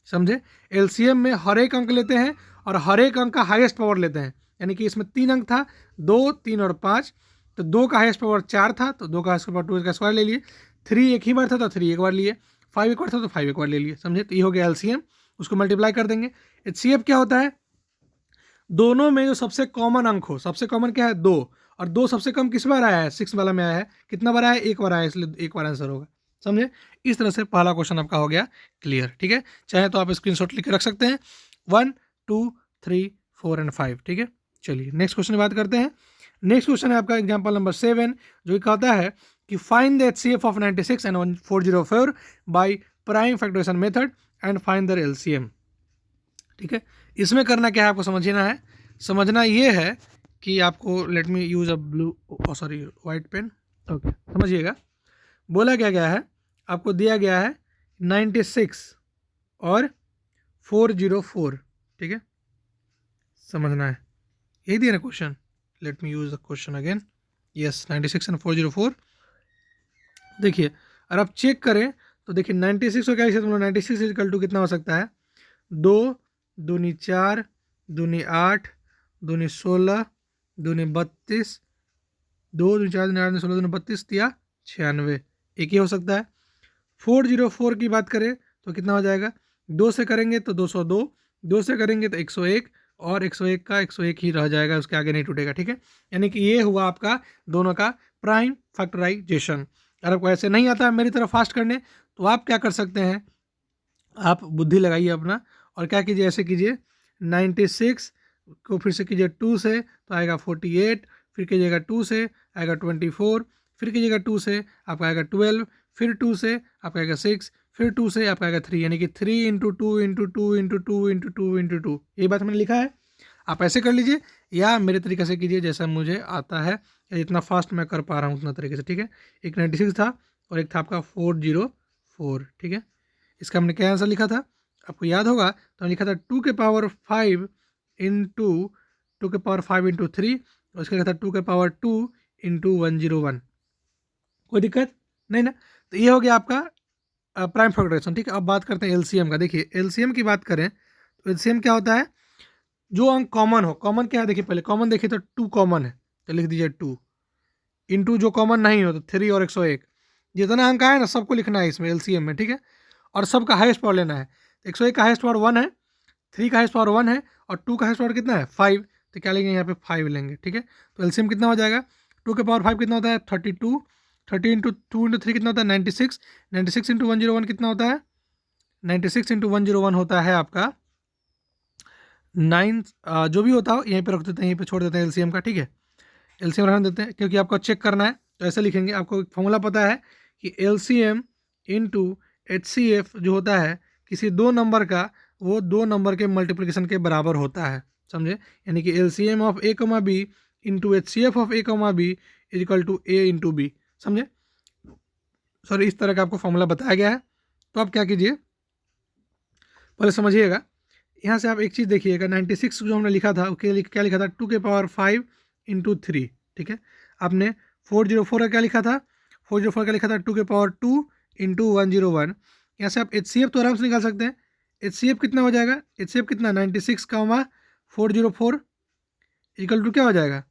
समझे? एलसीएम में हर एक अंक लेते हैं और हर एक अंक का हाईएस्ट पावर लेते हैं, यानी कि इसमें 3 अंक था, 2, 3 और 5, तो 2 का हाईएस्ट पावर 4 था, तो 2 का हाईएस्ट पावर 2 का स्क्वायर ले लिए। 3 एक ही बार था तो 3 एक बार लिए, 5 एक बार था तो 5 एक बार ले लिए। समझे? तो ये हो गया एलसीएम, उसको मल्टीप्लाई कर देंगे। एचसीएफ क्या होता है? दोनों में जो सबसे कॉमन अंक हो, सबसे कॉमन क्या है? 2, और 2 सबसे कम किस बार आया है? 6 वाला में आया है। कितना बार आया है? एक बार आया है, इसलिए एक बार आंसर होगा। समझे? इस तरह से पहला क्वेश्चन आपका हो गया क्लियर। ठीक है, चाहे तो आप स्क्रीनशॉट लिख के रख सकते हैं 1, 2, 3, 4 एंड 5। ठीक है, चलिए नेक्स्ट क्वेश्चन की बात करते हैं। नेक्स्ट क्वेश्चन है आपका एग्जाम्पल नंबर 7, जो कहता है कि find the HCF of 96 and 404 by prime factorization method and find the LCM. ठीक है, इसमें करना क्या है आपको समझना है। समझना ये है कि आपको, let me use a blue sorry white pen. Okay, समझिएगा। बोला क्या गया है, आपको दिया गया है 96 और 404। ठीक है, समझना है, यही दिया ना question. Late me use the question again. Yes, 96 and 404। देखिए, अगर आप चेक करें तो देखिए 96 को क्या लिख सकते हैं? 96 इक्वल टू कितना हो सकता है? 2 दूनी 4 दूनी 8 दूनी 16 दूनी 32, 2 दूनी 4 दूनी 8 दूनी 16 दूनी 32 या 96, एक ही हो सकता है। 404 की बात करें तो कितना हो जाएगा? 2 से करेंगे तो 202, 2 से करेंगे तो 101, और 101 का 101 ही रह जाएगा, उसके आगे नहीं टूटेगा। ठीक है, यानी कि ये हुआ आपका दोनों का प्राइम फैक्टराइजेशन। अगर आपको ऐसे नहीं आता है मेरी तरफ फास्ट करने, तो आप क्या कर सकते हैं, आप बुद्धि लगाइए अपना और क्या कीजिए, ऐसे कीजिए 96 को फिर से कीजिए 2 से तो आएगा 48, फिर कीजिएगा 2 से आएगा 24, फिर कीजिएगा 2 से आपका आएगा 12, फिर 2 से आपका आएगा 6, फिर 2 से आपका आएगा 3, यानी कि 3 into 2 into 2 into 2 into 2 into 2। ये बात मैंने लिखा है, आप ऐसे कर लीजिए या मेरे तरीके से कीजिए जैसा मुझे आता है, या जितना फास्ट मैं कर पा रहा हूँ उतना तरीके से। ठीक है, एक 96 था और एक था आपका 404। ठीक है, इसका हमने क्या आंसर लिखा था आपको याद होगा, तो हमने लिखा था 2 के पावर 5 इंटू 2 के पावर 5 इंटू 3, और इसका लिखा था 2 के पावर 2 इंटू 101। कोई दिक्कत नहीं ना? तो ये हो गया आपका प्राइम फैक्टराइजेशन। ठीक है, अब बात करते हैं एलसीएम का। देखिए एलसीएम की बात करें तो एलसीएम क्या होता है? जो अंक कॉमन हो। कॉमन क्या है? देखिए पहले कॉमन देखिए तो 2 कॉमन है, तो लिख दीजिए 2 इंटू जो कॉमन नहीं हो तो 3 और 101। जितना अंक आए ना सबको लिखना है इसमें एलसीएम में। ठीक है, और सबका हाईएस्ट पावर लेना है। 101 का हाईएस्ट पावर 1 है, 3 का हाईएस्ट पावर 1 है, और 2 का हाईएस्ट पावर कितना है? 5। तो क्या लेंगे यहाँ पे? 5 लेंगे। ठीक है, तो एलसीएम कितना हो जाएगा? 2 के पावर 5 कितना होता है? 32, 30 इंटू 2 इंटू 3 कितना होता है? 96, 96 इंटू 101 कितना होता है? 96 इंटू 101 होता है आपका 9। जो भी होता हो यहीं पे रख देते हैं, यहीं पे छोड़ देते हैं एलसीएम का। ठीक है, एलसीएम रहने देते हैं क्योंकि आपको चेक करना है, तो ऐसे लिखेंगे। आपको फॉर्मूला पता है कि एलसीएम इंटू एचसीएफ जो होता है किसी दो नंबर का, वो 2 नंबर के मल्टीप्लिकेशन के बराबर होता है। समझे? यानी कि LCM of A comma B into HCF of A comma B is equal to A into B. समझे? सॉरी, इस तरह का आपको फॉर्मूला बताया गया है। तो आप क्या कीजिए, पहले समझिएगा। यहाँ से आप एक चीज़ देखिएगा, 96 जो हमने लिखा था क्या लिखा था? 2 के पावर 5 इंटू 3। ठीक है, आपने 404 का क्या लिखा था? 404 का लिखा था 2 के पावर 2 इंटू 101। यहाँ से आप एचसीएफ तो आराम से निकाल सकते हैं। एचसीएफ कितना हो जाएगा? एचसीएफ कितना? 96 का 404 इक्वल टू क्या हो जाएगा?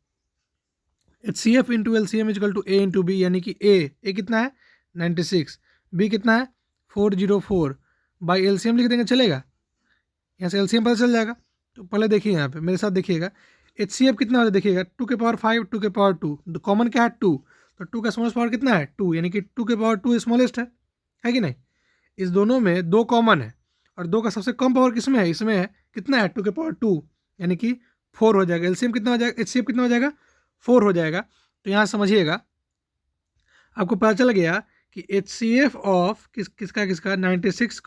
HCF into LCM equal to A into B, यानी कि ए कितना है? 96, बी कितना है? 404 बाई एलसीएम लिख देंगे, चलेगा? यहाँ से एलसीएम पता चल जाएगा। तो पहले देखिए, यहाँ पे मेरे साथ देखिएगा, एचसीएफ कितना हो देखिएगा? 2 के पावर 5, 2 के पावर 2, तो कॉमन क्या है? 2, तो 2 का स्मॉलेस्ट पावर कितना है? 2, यानी कि 2 के पावर 2 स्मॉलेस्ट है कि नहीं? इस दोनों में 2 कॉमन है, और 2 का सबसे कम पावर किसमें है? इसमें है। कितना है? 2 के पावर 2, यानी कि 4 हो जाएगा। एलसीएम कितना हो जाएगा? एचसीएफ कितना हो जाएगा? 4 हो जाएगा। तो यहाँ समझिएगा, आपको पता चल गया कि एचसीएफ ऑफ किसका 96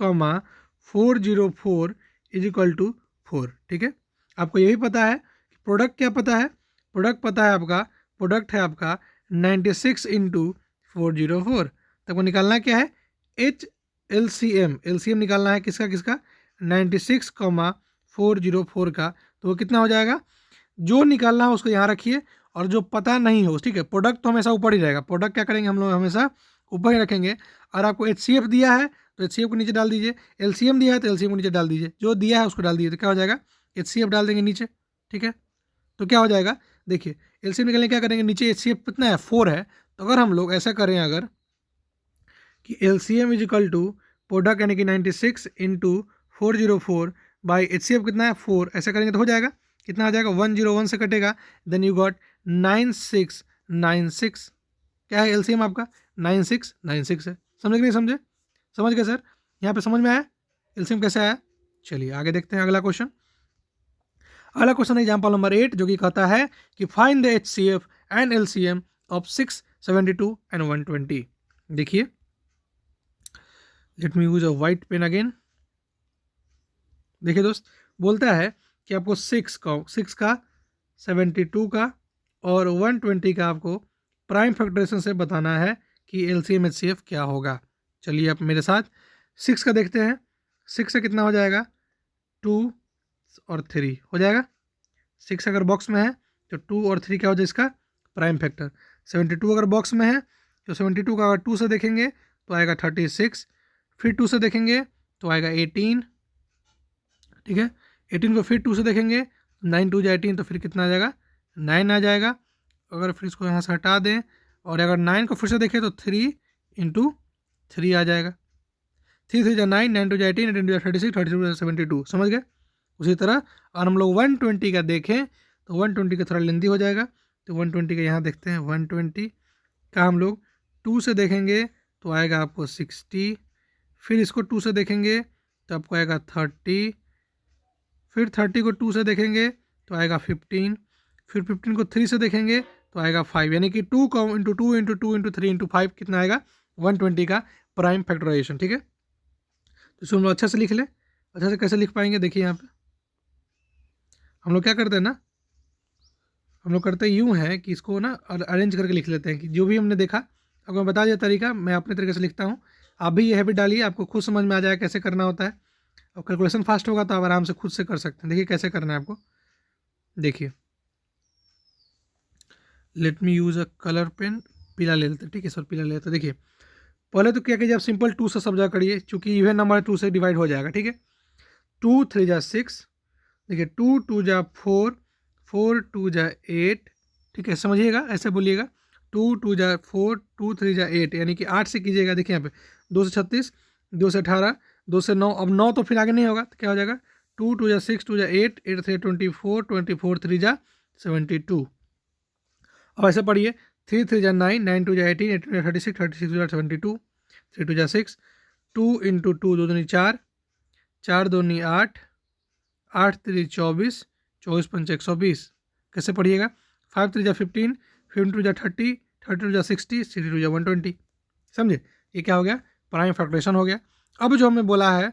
404 इज इक्वल टू 4। ठीक है, आपको यही पता है कि प्रोडक्ट क्या पता है? प्रोडक्ट पता है आपका, प्रोडक्ट है आपका 96 इंटू 404। तब वो निकालना क्या है? एलसीएम निकालना है किसका 96 404 का। तो वो कितना हो जाएगा? जो निकालना है उसको यहाँ रखिए, और जो पता नहीं हो, ठीक है, प्रोडक्ट तो हमेशा ऊपर ही रहेगा। प्रोडक्ट क्या करेंगे हम लोग? हमेशा ऊपर ही रखेंगे। और आपको एचसीएफ दिया है तो HCF को नीचे डाल दीजिए, LCM दिया है तो LCM को नीचे डाल दीजिए, जो दिया है उसको डाल दीजिए, तो क्या हो जाएगा HCF डाल देंगे नीचे, ठीक है। तो क्या हो जाएगा, देखिए LCM निकलने क्या करेंगे, नीचे HCF कितना है 4 है, तो अगर हम लोग ऐसा करें अगर कि LCM is equal to product यानी कि 96 इंटू 404 बाई HCF कितना है 4, ऐसा करेंगे तो हो जाएगा, कितना आ जाएगा 101 से कटेगा, देन यू गॉट 9696, क्या है LCM आपका 9696 है। समझ कि नहीं समझे, समझ गए सर, यहाँ पे समझ में आया LCM कैसे आया। चलिए आगे देखते हैं अगला क्वेश्चन। अगला क्वेश्चन है एग्जाम्पल नंबर 8 जो कि कहता है कि find the HCF and LCM of 6, 72 and 120। देखिए let me use a white pen again. देखिए दोस्त, बोलता है कि आपको 6 का 72 का और 120 का आपको प्राइम फैक्टराइजेशन से बताना है कि LCM HCF क्या होगा। चलिए आप मेरे साथ 6 का देखते हैं। 6 से कितना हो जाएगा 2 और 3 हो जाएगा। 6 अगर बॉक्स में है तो 2 और 3 क्या हो जाए इसका प्राइम फैक्टर। 72 अगर बॉक्स में है तो 72 का अगर 2 से देखेंगे तो आएगा 36, फिर 2 से देखेंगे तो आएगा 18, ठीक है। 18 को फिर 2 से देखेंगे 9 2 जा 18, तो फिर कितना आ जाएगा 9 आ जाएगा। अगर फिर इसको यहाँ से हटा दें और अगर 9 को फिर से देखें तो 3 इंटू 3 आ जाएगा। 3 3 जा 9, 9 2 जा 18, 18 2 जा 36, 32 जा 72, समझ गए। उसी तरह अगर हम लोग 120 का देखें तो 120 का थोड़ा लेंदी हो जाएगा, तो 120 का यहाँ देखते हैं। 120 का हम लोग 2 से देखेंगे तो आएगा आपको 60, फिर इसको 2 से देखेंगे तो आपको आएगा 30, फिर 30 को 2 से देखेंगे तो आएगा 15, फिर 15 को 3 से देखेंगे तो आएगा 5, यानी कि 2 का इंटू 2 इंटू 2 इंटू 3 इंटू 5 कितना आएगा 120 का प्राइम फैक्टराइजेशन, ठीक है। तो इसको हम लोग अच्छा से लिख लें। अच्छा से कैसे लिख पाएंगे, देखिए यहाँ पे हम लोग क्या करते हैं ना, हम लोग करते यूँ है कि इसको ना अरेंज करके लिख लेते हैं कि जो भी हमने देखा, आपको मैं बता दिया तरीका, मैं अपने तरीके से लिखता हूँ। आप भी ये हैबिट डालिए, आपको खुद समझ में आ जाएगा कैसे करना होता है। और कैलकुलेशन फास्ट होगा तो आप आराम से खुद से कर सकते हैं। देखिए कैसे करना है आपको, देखिए let me use a colour pen, पीला ले लेते हैं, ठीक है सर पीला ले लेते हैं। देखिए पहले तो क्या कीजिए, आप सिंपल 2 से सब जगह करिए, चूँकि इवन नंबर 2 से डिवाइड हो जाएगा, ठीक है। 2 3 जा 6, देखिए 2 2 जा 4, 4 2 जा 8, ठीक है समझिएगा, ऐसे बोलिएगा 2 2 जा 4, 2 3 जा 8, यानी कि 8 से कीजिएगा। देखिए यहाँ पे 2 से 36, 2 से 18, 2 से 9, अब 9 तो फिर आगे नहीं होगा तो क्या हो जाएगा 2 2 जा 6, 2 जा 8, 8 3 24, 24 3 जा 72। अब ऐसे पढ़िए 3 3 जा 9, 9 2 जा 18, 18 जा 36, 36 जा 72, 3 2 जा 6, 2 इंटू 2 2 दूनी 4, 4 दूनी 8, 8 3 24, 24 5 120, कैसे पढ़िएगा 5 3 जा 15, 15 2 जा 30, 32 जा 60, 62 जा 120, समझे। ये क्या हो गया प्राइम फैक्टरेशन हो गया। अब जो हमें बोला है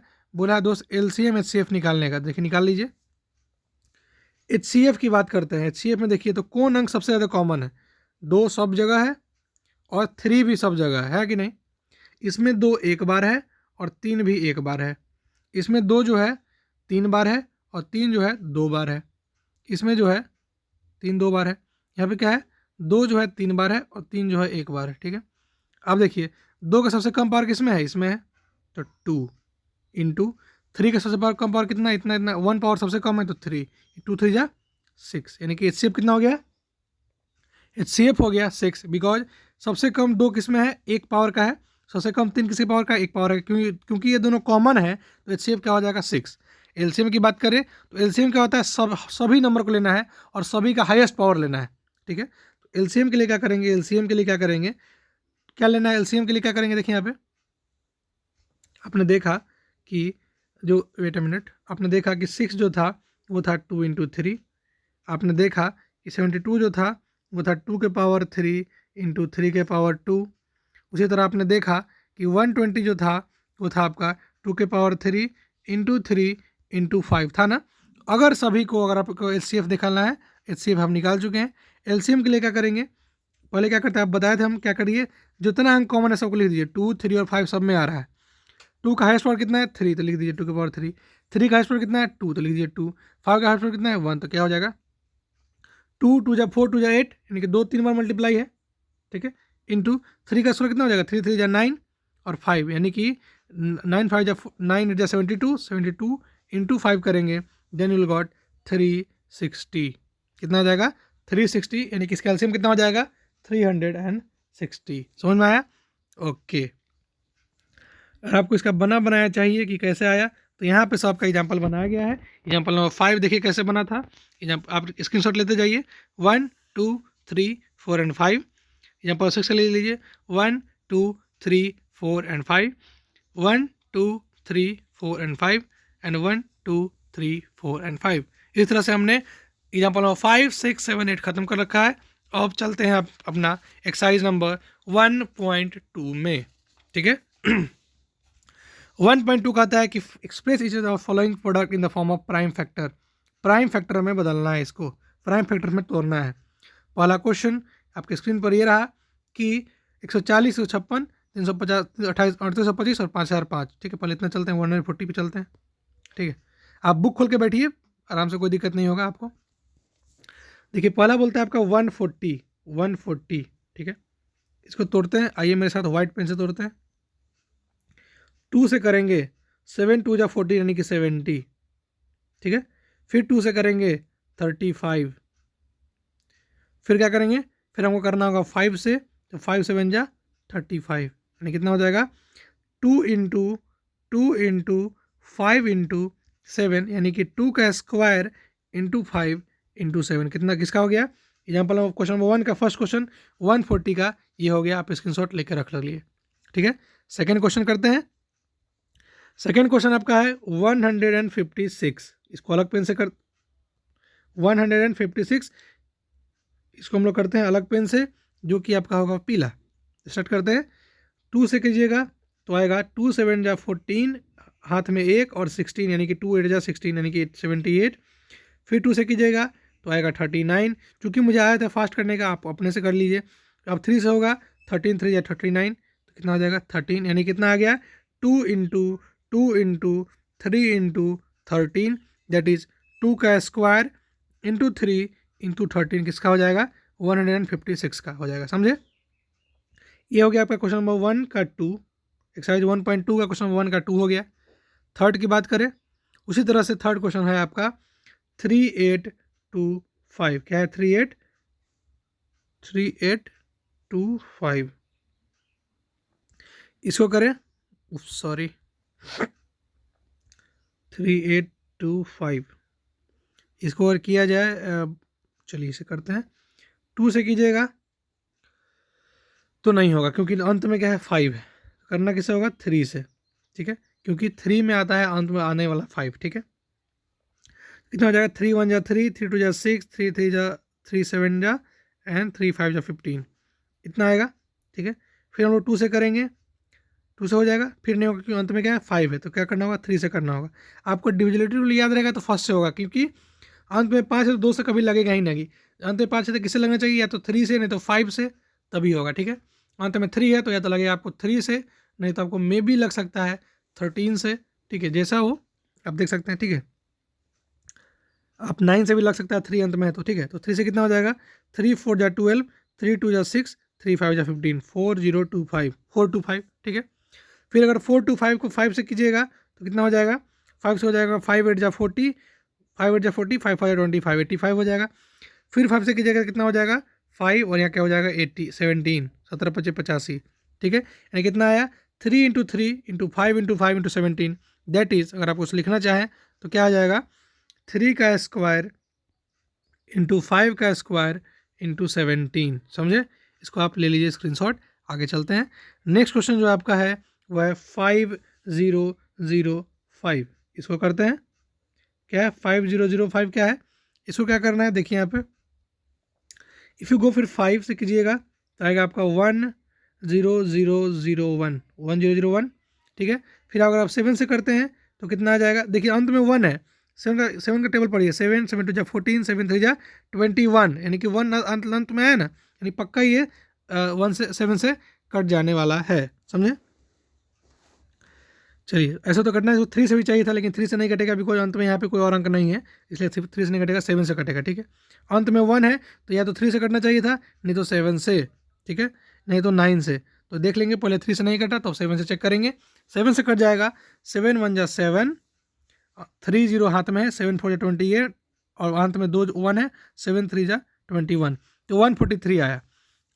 दोस्त LCM HCF निकालने का, देखिए निकाल लीजिए। HCF की बात करते हैं। HCF में देखिए तो कौन अंक सबसे ज़्यादा कॉमन है, 2 सब जगह है और 3 भी सब जगह है कि नहीं। इसमें 2 एक बार है और 3 भी एक बार है। इसमें 2 जो है 3 बार है और 3 जो है 2 बार है। इसमें जो है 3 2 बार है, यहाँ पे क्या है 2 जो है 3 बार है और 3 जो है 1 बार है, ठीक है। अब देखिए 2 का सबसे कम पावर किसमें है, इसमें है, तो 2 इंटू 3 का सबसे कम पावर कितना है, इतना इतना, 1 पावर सबसे कम है तो 3, 2 3 जा 6, यानी कि HCF कितना हो गया, HCF हो गया 6, बिकॉज सबसे कम 2 किसमें है 1 पावर का है, सबसे कम 3 किसके पावर का 1 पावर है, क्योंकि ये दोनों कॉमन है तो HCF क्या हो जाएगा 6। LCM की बात करें तो LCM क्या होता है, सभी नंबर को लेना है और सभी का हाईएस्ट पावर लेना है, ठीक है। तो LCM के लिए क्या करेंगे, LCM के लिए क्या करेंगे, क्या लेना है LCM के लिए क्या करेंगे, देखिए यहाँ पे आपने देखा कि जो वेट अ मिनट, आपने देखा कि 6 जो था वो था 2 इंटू 3, आपने देखा कि 72 जो था वो था 2 के पावर 3 इंटू 3 के पावर 2। उसी तरह आपने देखा कि 120 जो था वो था आपका 2 के पावर 3 इंटू 3 इंटू 5 था ना। अगर सभी को, अगर आपको HCF निकालना है, HCF हम निकाल चुके हैं। LCM के लिए क्या करेंगे, पहले क्या करते हैं आप बताए थे हम, क्या करिए जितना अंक कॉमन है सबको लिख दीजिए, 2 3 और 5 सब में आ रहा है। 2 का हाईएस्ट पावर कितना है 3, तो लिख दीजिए 2 के पावर 3, 3 का हाईएस्ट पावर कितना है 2, तो लिख दीजिए 2, 5 का हाईएस्ट पावर कितना है 1, तो क्या हो जाएगा 2 2 जा 4 2 जा 8, यानी कि 2 3 बार मल्टीप्लाई है, ठीक है, इंटू 3 का स्क्वायर कितना हो जाएगा 3 3 जा 9 और 5, यानी कि 9 8 जा 72, 72 इंटू 5 करेंगे, देन यू विल गॉट 360। कितना आ जाएगा? 360, यानी कि इसका एलसीएम कितना हो जाएगा? 360। समझ में आया? ओके। अगर आपको इसका बना बनाया चाहिए कि कैसे आया, तो यहाँ पे सब का एग्जाम्पल बनाया गया है। एग्जाम्पल नंबर 5 देखिए कैसे बना था। आप स्क्रीनशॉट लेते जाइए। 1 2 3 4 एंड 5। एग्जाम्पल 6 ले लीजिए। 1 2 3 4 एंड 5, 1 2 3 4 एंड 5 एंड 1 2 3 4 एंड 5। इस तरह से हमने एग्जाम्पल नंबर 5 6 7 8 खत्म कर रखा है। अब चलते हैं अपना एक्सरसाइज नंबर 1.2 में। ठीक है। 1.2 कहता है कि express each of following product in the form of prime factor. Prime factor में बदलना है, इसको प्राइम फैक्टर में तोड़ना है। पहला क्वेश्चन आपके स्क्रीन पर ये रहा कि 140, 156, 350, 28, 3825 और 5005। ठीक है, पहले इतना चलते हैं, 140 पे चलते हैं। ठीक है, आप बुक खोल के बैठिए, आराम से, कोई दिक्कत नहीं होगा आपको। देखिए पहला बोलता है आपका 140। ठीक है, इसको तोड़ते हैं। आइए मेरे साथ व्हाइट पेन से तोड़ते हैं। 2 से करेंगे 7 2 जा 40 यानी कि 70। ठीक है, फिर 2 से करेंगे 35। फिर क्या करेंगे? फिर हमको करना होगा 5 से, तो 5 7 जा 35, यानी कितना हो जाएगा? 2 इंटू 5 इंटू 7, यानी कि 2 का स्क्वायर इंटू 5 इंटू 7, कितना किसका हो गया? एग्जाम्पल ऑफ क्वेश्चन नंबर 1 का फर्स्ट क्वेश्चन 140 का ये हो गया। आप स्क्रीनशॉट लेकर रख लिए। ठीक है, सेकेंड क्वेश्चन करते हैं। सेकेंड क्वेश्चन आपका है 156। इसको अलग पेन से कर, 156 इसको हम लोग करते हैं अलग पेन से, जो कि आपका होगा पीला। स्टार्ट करते हैं। 2 से कीजिएगा तो आएगा 2 7 जा 14, हाथ में 1 और 16, यानी कि 2 8 जा 16, यानी कि 78। फिर 2 से कीजिएगा तो आएगा 39। चूँकि मुझे आया था फास्ट करने का, आप अपने से कर लीजिए। अब 3 से होगा 13 3 जा 39, तो कितना हो जाएगा? 13, यानी कितना आ गया? 2 इंटू 3 इंटू 13, दैट इज 2 का स्क्वायर इंटू 3 इंटू 13, किसका हो जाएगा? 156 का हो जाएगा। समझे? ये हो गया आपका क्वेश्चन नंबर 1 का 2। एक्सरसाइज 1.2 का क्वेश्चन नंबर 1 का 2 हो गया। थर्ड की बात करें, उसी तरह से थर्ड क्वेश्चन है आपका 3825। क्या है? 3825। इसको करें, सॉरी, 3825 इसको अगर किया जाए, चलिए इसे करते हैं। 2 से कीजिएगा तो नहीं होगा, क्योंकि अंत में क्या है? 5 है। करना किससे होगा? 3 से। ठीक है, क्योंकि 3 में आता है अंत में आने वाला 5। ठीक है, कितना हो जाएगा? 3 1 जा 3, 3 2 जा 6, 3 3 जा 3 7 जा एंड 3 5 जा 15, इतना आएगा। ठीक है, फिर हम लोग 2 से करेंगे, 2 से हो जाएगा, फिर नहीं होगा क्योंकि अंत में क्या है? 5 है। तो क्या करना होगा? 3 से करना होगा। आपको डिविजिबिलिटी रूल याद रहेगा तो फर्स्ट से होगा, क्योंकि अंत में 5 है तो 2 से कभी लगेगा ही नहीं। अंत में 5 है तो किससे लगना चाहिए? या तो 3 से, नहीं तो 5 से, तभी होगा। ठीक है, अंत में 3 है तो या तो लगेगा आपको 3 से, नहीं तो आपको मे भी लग सकता है 13 से। ठीक है, जैसा हो आप देख सकते हैं। ठीक है, आप 9 से भी लग सकता है, 3 अंत में है तो। ठीक है, तो 3 से कितना हो जाएगा? 3 4 जा 12, 3 2 जा 6, 3 5 जा 15, 425। ठीक है, फिर अगर 425 को 5 से कीजिएगा तो कितना हो जाएगा? 5 से हो जाएगा 5 8 जा 40, 5 8 जा 40, 5 5 जा 25, 85 हो जाएगा। फिर 5 से कीजिएगा कितना हो जाएगा? 5, और यहाँ क्या हो जाएगा? 80 17, 17 25 85। ठीक है, यानी कितना आया? 3 into 3 into 5 into 5 into 17, that is, अगर आप उसे लिखना चाहें तो क्या आ जाएगा? 3 का स्क्वायर इंटू 5 का स्क्वायर इंटू 17। समझे? इसको आप ले लीजिए स्क्रीनशॉट। आगे चलते हैं। नेक्स्ट क्वेश्चन जो आपका है वह है 5005। इसको करते हैं। क्या है? 5005 क्या है? इसको क्या करना है? देखिए यहाँ पे, इफ़ यू गो, फिर 5 से कीजिएगा तो आएगा आपका 1001। ठीक है, फिर अगर आप 7 से करते हैं तो कितना आ जाएगा? देखिए अंत में 1 है। 7 का टेबल पढ़िए। 7 7 2 जा 14, 7 3 जा 21, यानी कि 1 अंत में है ना, यानी पक्का ये 1 से 7 से कट जाने वाला है। समझे? चलिए, ऐसा तो कटना है, 3 से भी चाहिए था, लेकिन 3 से नहीं कटेगा, बिकॉज अंत में यहाँ पे कोई और अंक नहीं है, इसलिए 3 से नहीं कटेगा, 7 से कटेगा। ठीक है, अंत में 1 है तो या तो 3 से कटना चाहिए था, नहीं तो 7 से। ठीक है, नहीं तो 9 से। तो देख लेंगे, पहले 3 से नहीं कटा तो 7 से चेक करेंगे, 7 से कट जाएगा, 7 1 जा 7, 3 0 हाथ में है, 7 4 जा 28 और अंत में 2 1 है, 7 3 जा 21, तो 143 आया।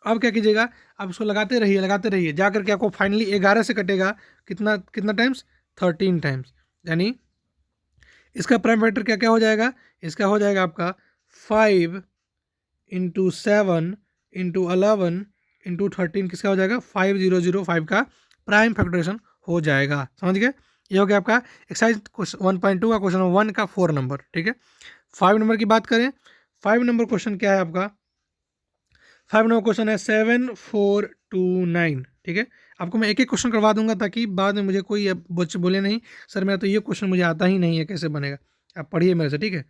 अब क्या कीजिएगा, आप उसको लगाते रहिए जा करके आपको फाइनली 11 से कटेगा, कितना कितना टाइम्स, 13 टाइम्स, यानी इसका प्राइम फैक्टर क्या क्या हो जाएगा, इसका हो जाएगा आपका 5 इंटू 7 इंटू 11 इंटू 13, किसका हो जाएगा 5005 का प्राइम फैक्टरेशन हो जाएगा। समझ गए, ये हो गया आपका एक्सरसाइज 1.2 का क्वेश्चन नंबर 1 का 4 नंबर। ठीक है, 5 नंबर की बात करें, 5 नंबर क्वेश्चन क्या है आपका, 5 नंबर क्वेश्चन है 7429। ठीक है, आपको मैं एक एक क्वेश्चन करवा दूंगा ताकि बाद में मुझे कोई बच्चे बोले नहीं सर मेरा तो ये क्वेश्चन मुझे आता ही नहीं है, कैसे बनेगा, आप पढ़िए मेरे से। ठीक है,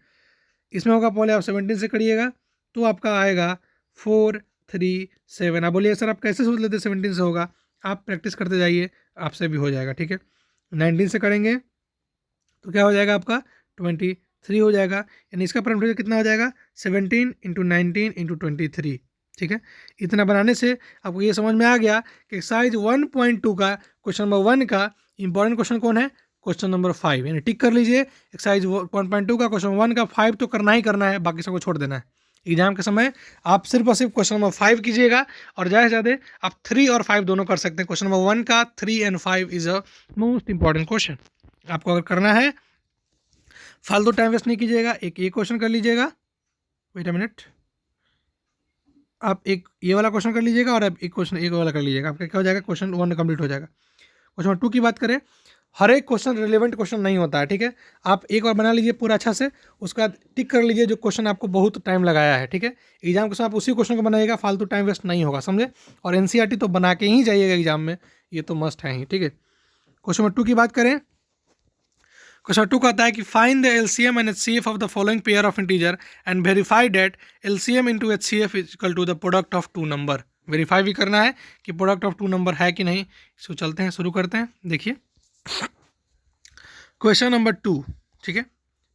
इसमें होगा पहले आप 17 से करिएगा तो आपका आएगा 437। आप बोलिए सर आप कैसे सोच लेते 17 से होगा, आप प्रैक्टिस करते जाइए, आपसे भी हो जाएगा। ठीक है, 19 से करेंगे तो क्या हो जाएगा आपका 23 हो जाएगा, यानी इसका परसेंटेज कितना हो जाएगा 17 इंटू 19 इंटू 23। ठीक है, इतना बनाने से आपको ये समझ में आ गया कि एक्सरसाइज 1.2 का क्वेश्चन नंबर 1 का इंपॉर्टेंट क्वेश्चन कौन है, क्वेश्चन नंबर 5, यानी टिक कर लीजिए। एक्सरसाइज 1.2 का क्वेश्चन 1 का 5 तो करना ही करना है, बाकी सबको छोड़ देना है। एग्जाम के समय आप सिर्फ और सिर्फ क्वेश्चन नंबर 5 कीजिएगा, और ज़्यादा से ज़्यादा आप 3 और 5 दोनों कर सकते हैं। क्वेश्चन नंबर 1 का 3 and 5 is a most important question. आपको अगर करना है, फालतू टाइम वेस्ट नहीं कीजिएगा, एक ये क्वेश्चन कर लीजिएगा, वेट अ मिनट, आप एक ये वाला क्वेश्चन कर लीजिएगा और आप एक क्वेश्चन एक वाला कर लीजिएगा, आपका क्या हो जाएगा, क्वेश्चन 1 कंप्लीट हो जाएगा। क्वेश्चन नंबर 2 की बात करें, हर एक क्वेश्चन रिलेवेंट क्वेश्चन नहीं होता है। ठीक है, आप एक बार बना लीजिए पूरा अच्छा से, उसका टिक कर लीजिए जो क्वेश्चन आपको बहुत टाइम लगाया है। ठीक है, एग्जाम के समय आप उसी क्वेश्चन को बनाइएगा, फालतू टाइम वेस्ट नहीं होगा, समझे। और एनसीईआरटी तो बना के ही जाइएगा एग्जाम में, ये तो मस्ट है ही। ठीक है, क्वेश्चन नंबर 2 की बात करें, क्वेश्चन 2 कहता है कि find the LCM and HCF of the following pair of integer and verify that LCM into HCF is equal to the product of 2 number. Verify भी करना है कि प्रोडक्ट ऑफ 2 नंबर है कि नहीं। इसको चलते हैं, शुरू करते हैं। देखिए क्वेश्चन नंबर 2, ठीक है,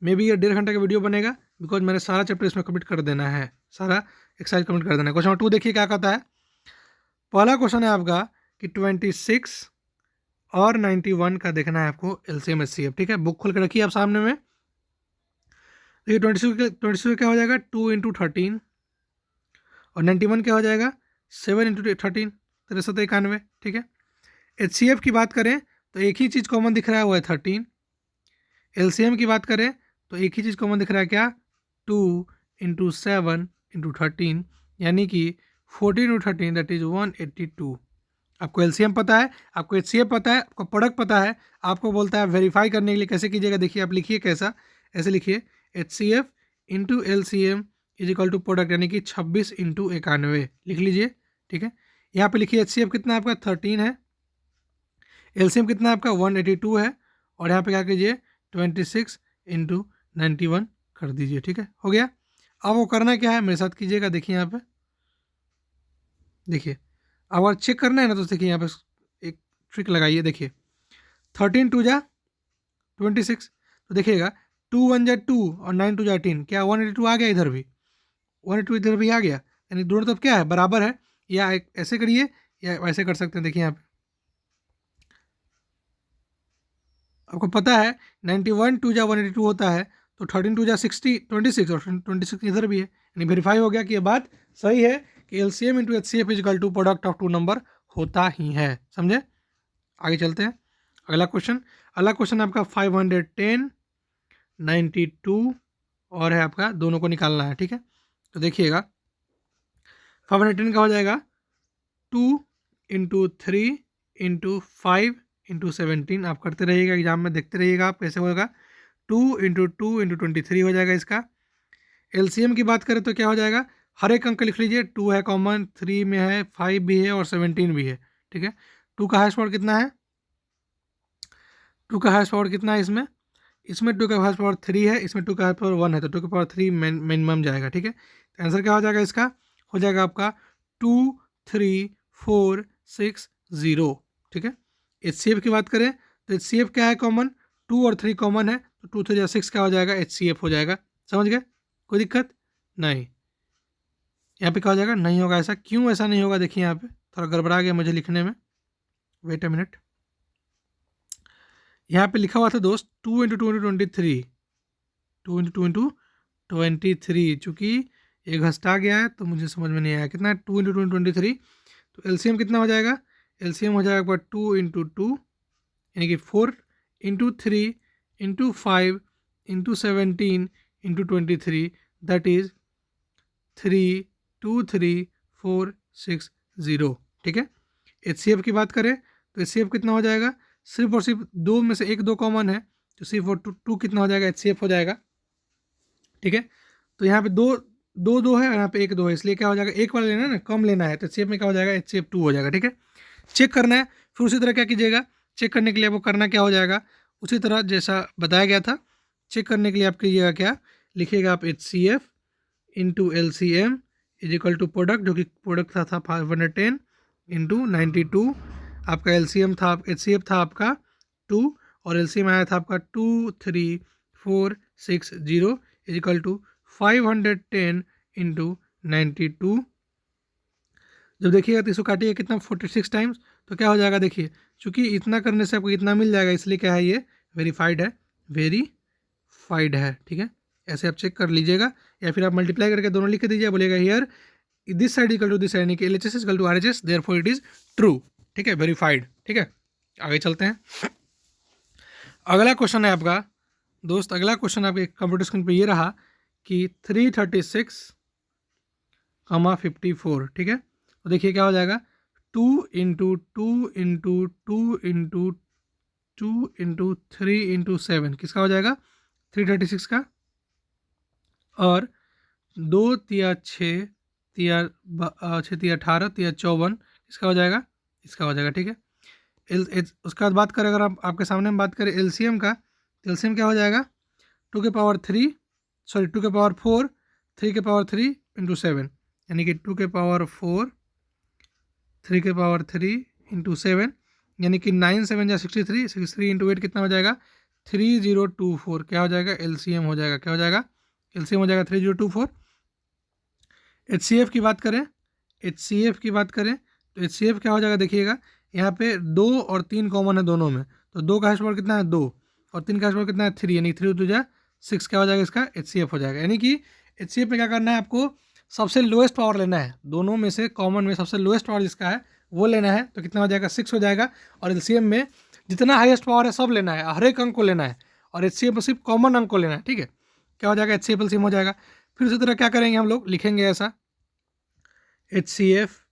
मे बी ये 1.5 घंटे का वीडियो बनेगा, बिकॉज मैंने सारा चैप्टर इसमें कंप्लीट कर देना है, सारा एक्सरसाइज कंप्लीट कर देना है। क्वेश्चन नंबर 2 देखिए क्या कहता है। पहला क्वेश्चन है आपका कि 26 और 91 का देखना है आपको एलसीएम एचसीएफ। ठीक है, बुक खोल के रखिए आप सामने में। देखिए 26 क्या हो जाएगा 2 इंटू 13, और 91 क्या हो जाएगा 7 इंटू 13, 6391। ठीक है, एचसीएफ की बात करें तो एक ही चीज़ कॉमन दिख रहा है, वो है 13। एलसीएम की बात करें तो एक ही चीज़ कॉमन दिख रहा है, क्या 2 इंटू 7 इंटू 13, यानी कि 14 इंटू 13 दैट इज 182। आपको एलसीएम पता है, आपको एचसीएफ पता है, आपको प्रोडक्ट पता है, आपको बोलता है वेरीफाई करने के लिए कैसे कीजिएगा। देखिए आप लिखिए कैसा, ऐसे लिखिए HCF into LCM is equal to product, यानी कि 26 इंटू 91 लिख लीजिए। ठीक है, यहाँ पे लिखिए एचसीएफ कितना आपका 13 है, एलसीएम कितना आपका 182 है, और यहाँ पे क्या कीजिए 26 इंटू 91 कर दीजिए। ठीक है, हो गया। अब वो करना क्या है, मेरे साथ कीजिएगा। देखिए यहाँ पे, देखिए अब अगर चेक करना है ना तो देखिए यहाँ पे एक ट्रिक लगाइए। देखिए 13 2 जा 26, तो देखिएगा 2 1 जा 2 और 9 2 जा 18, क्या 182 आ गया, इधर भी 182 इधर भी आ गया, यानी दोनों तरफ क्या है बराबर है। या ऐसे करिए या ऐसे कर सकते हैं। देखिए यहाँ पे आपको पता है 91 2 जा 182 होता है, तो 13 2 जा 60 26 और 26 इधर भी है, यानी वेरीफाई हो गया कि ये बात सही है कि LCM into HCF is equal to product of 2 number होता ही है। समझे, आगे चलते हैं। अगला क्वेश्चन आपका 510 92 और है आपका, दोनों को निकालना है। ठीक है, तो देखिएगा 510 का हो जाएगा 2 इंटू 3 इंटू 5 इंटू 17। आप करते रहिएगा, एग्जाम में देखते रहिएगा आप कैसे होगा। 2 इंटू 2 इंटू 23 हो जाएगा इसका। एलसीएम की बात करें तो क्या हो जाएगा, हर एक अंक लिख लीजिए, 2 है कॉमन, 3 में है, 5 भी है और 17 भी है। ठीक है, 2 का हाईएस्ट पावर कितना है, 2 का हाईएस्ट पावर कितना है इसमें, 2 का हाईएस्ट पावर 3 है, इसमें 2 का हाईएस्ट पावर 1 है, तो 2 का पावर 3 मिनिमम जाएगा। ठीक है, तो आंसर क्या हो जाएगा इसका, हो जाएगा आपका 2 3 4 6 0। ठीक है, एचसीएफ की बात करें तो एचसीएफ क्या है कॉमन, 2 और 3 कॉमन है, तो 2 3 6 क्या हो जाएगा, एचसीएफ हो जाएगा। समझ गए, कोई दिक्कत नहीं। यहाँ पे क्या हो जाएगा, नहीं होगा ऐसा, क्यों ऐसा नहीं होगा देखिए यहाँ पे थोड़ा गड़बड़ा गया मुझे लिखने में, वेट अ मिनट। यहाँ पे लिखा हुआ था दोस्त 2 इंटू 2 इंटू 23, 2 इंटू 2 इंटू 23, चूँकि एक घसटा गया है तो मुझे समझ में नहीं आया कितना है 2 इंटू 2 इंटू 23। तो एलसीएम कितना हो जाएगा, एलसीएम हो जाएगा 2 इंटू 2 यानी कि 4 into 3 into 5 into 17 into 23, that is 323460। ठीक है। एचसीएफ की बात करें तो एचसीएफ कितना हो जाएगा, सिर्फ और सिर्फ दो में से एक दो कॉमन है तो सिर्फ और टू कितना हो जाएगा, एचसीएफ हो जाएगा। ठीक है। तो यहाँ पे दो दो दो है और यहाँ पे एक दो है, इसलिए क्या हो जाएगा, एक वाला लेना है ना, कम लेना है, तो एचसीएफ में क्या हो जाएगा, एचसीएफ 2 हो जाएगा। ठीक है। चेक करना है, फिर उसी तरह क्या कीजिएगा, चेक करने के लिए आपको करना क्या हो जाएगा, उसी तरह जैसा बताया गया था। चेक करने के लिए आप कीजिएगा क्या, लिखिएगा आप HCF into LCM is equal to product, जो कि प्रोडक्ट था 510 इंटू 92, आपका एलसीएम था, एचसीएफ था आपका 2 और एलसीएम आया था आपका 23460 इज इक्वल टू 510 इंटू 92। जब देखिएगा तो इसको काटिएगा कितना 46 टाइम्स, तो क्या हो जाएगा, देखिए चूँकि इतना करने से आपको इतना मिल जाएगा, इसलिए क्या है, ये वेरीफाइड है, वेरीफाइड है। ठीक है। ऐसे आप चेक कर लीजिएगा, या फिर आप मल्टीप्लाई करके दोनों लिख दीजिए, बोलेगा here this side equal to this side, यानी कि LHS equal to RHS, therefore it is true. ठीक है, वेरीफाइड। ठीक है, आगे चलते हैं। अगला क्वेश्चन है आपका दोस्त, अगला क्वेश्चन आपके कंप्यूटर स्क्रीन पे ये रहा कि 336,54। ठीक है। तो देखिए क्या हो जाएगा, 2 into 2 into 2 into 2 into 3 into 7 किसका हो जाएगा, 336 का, और 2 तिया 6 तिया 6 तिया 18 तिया 54 इसका हो जाएगा, इसका हो जाएगा। ठीक है। उसके बाद बात करें, अगर आप आपके सामने हम बात करें एलसीएम का, तो एलसीएम क्या हो जाएगा, 2 के पावर 3 सॉरी 2 के पावर 4 3 के पावर 3 इंटू 7, यानी कि 2 के पावर 4 3 के पावर 3 इंटू 7, यानी कि 9 7 या 63, 63 इंटू 8 कितना हो जाएगा, 3024। क्या हो जाएगा, एलसीएम हो जाएगा, क्या हो जाएगा, एलसीएम हो जाएगा 3024। एचसीएफ की बात करें, एचसीएफ की बात करें तो एचसीएफ क्या हो जाएगा, देखिएगा यहाँ पे 2 और 3 कॉमन है दोनों में, तो 2 का हैश पावर कितना है 2 और 3 का हैश पावर कितना है 3, यानी 3 2 6, क्या हो जाएगा, इसका एचसीएफ हो जाएगा। यानी कि एचसीएफ में क्या करना है, आपको सबसे लोएस्ट पावर लेना है, दोनों में से कॉमन में सबसे लोएस्ट पावर जिसका है वो लेना है, तो कितना हो जाएगा, 6 हो जाएगा। और एलसीएम में जितना हाईएस्ट पावर है सब लेना है, हर एक अंक को लेना है, और एचसीएफ में सिर्फ कॉमन अंक को लेना है। ठीक है, क्या हो जाएगा, एचसीएफ एलसीएम हो जाएगा। फिर उसी तरह क्या करेंगे, हम लोग लिखेंगे ऐसा, HCF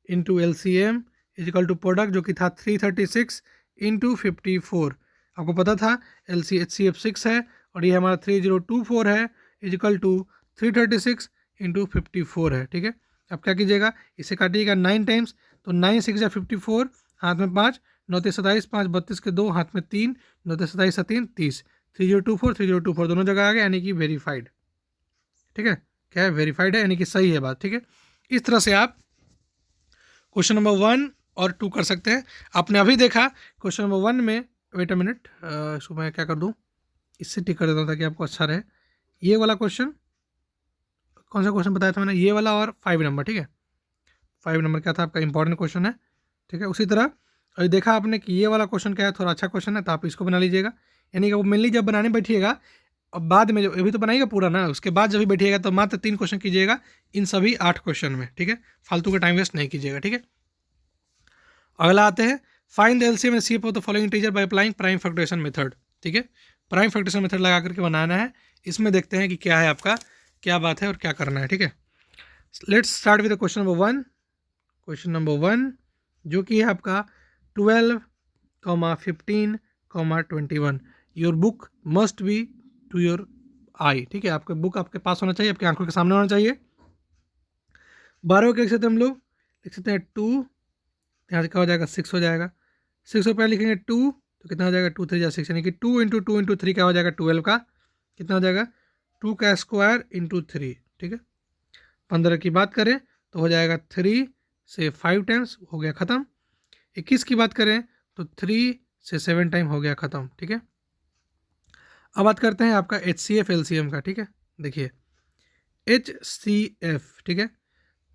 into LCM is equal to product, जो कि था 336 इंटू 54। आपको पता था एचसीएफ 6 है और ये हमारा 3024 है, इज इक्वल टू 336 इंटू 54 है। ठीक है। अब क्या कीजिएगा, इसे काटिएगा 9 टाइम्स, तो 9 6 54, हाथ में 5, 9 27, 5 32 के 2, हाथ में 3, 9 27 3 30, 3024 दोनों जगह आ गए, यानी कि वेरीफाइड। ठीक है, क्या है, वेरीफाइड है, यानी कि सही है बात। ठीक है। इस तरह से आप क्वेश्चन नंबर 1 और 2 कर सकते हैं। आपने अभी देखा क्वेश्चन नंबर 1 में, वेट अ मिनट, इसको मैं क्या कर दूं, इससे टिक कर देता हूं ताकि आपको अच्छा रहे। ये वाला क्वेश्चन, कौन सा क्वेश्चन बताया था मैंने, ये वाला और 5 नंबर। ठीक है, 5 नंबर क्या था आपका, इंपॉर्टेंट क्वेश्चन है। ठीक है। उसी तरह अभी देखा आपने कि ये वाला क्वेश्चन क्या है, थोड़ा अच्छा क्वेश्चन है, तो आप इसको बना लीजिएगा। यानी कि वो मेनली जब बनाने बैठिएगा, अब बाद में, जो अभी तो बनाइएगा पूरा ना, उसके बाद जब भी बैठिएगा तो मात्र 3 क्वेश्चन कीजिएगा इन सभी 8 क्वेश्चन में। ठीक है, फालतू का टाइम वेस्ट नहीं कीजिएगा। ठीक है। अगला आते हैं, find the LCM and CF of the following integer by applying prime factorization method. ठीक है, प्राइम फैक्टराइजेशन मेथड लगा करके बनाना है। इसमें देखते हैं कि क्या है आपका, क्या बात है और क्या करना है। ठीक है, let's start with question number 1। Question number 1 जो कि है आपका 12, 15, 21। Your book must be to your eye. ठीक है, आपका बुक आपके पास होना चाहिए, आपकी आंखों के सामने होना चाहिए। 12 को लिख सकते हैं हम लोग, लिख सकते हैं 2, यहाँ से क्या हो जाएगा, 6 हो जाएगा। 6 को पहले लिखेंगे 2, तो कितना हो जाएगा, 2 3 जा 6, यानी कि 2 इंटू 2 इंटू 3 क्या हो जाएगा, 12 का, कितना हो जाएगा, 2 का स्क्वायर इंटू 3। ठीक है। 15 की बात करें तो हो जाएगा 3 से 5 टाइम्स, हो गया ख़त्म। 21 की बात करें तो 3 से 7 टाइम, हो गया ख़त्म। ठीक है। अब बात करते हैं आपका HCF LCM का। ठीक है, देखिए HCF, ठीक है,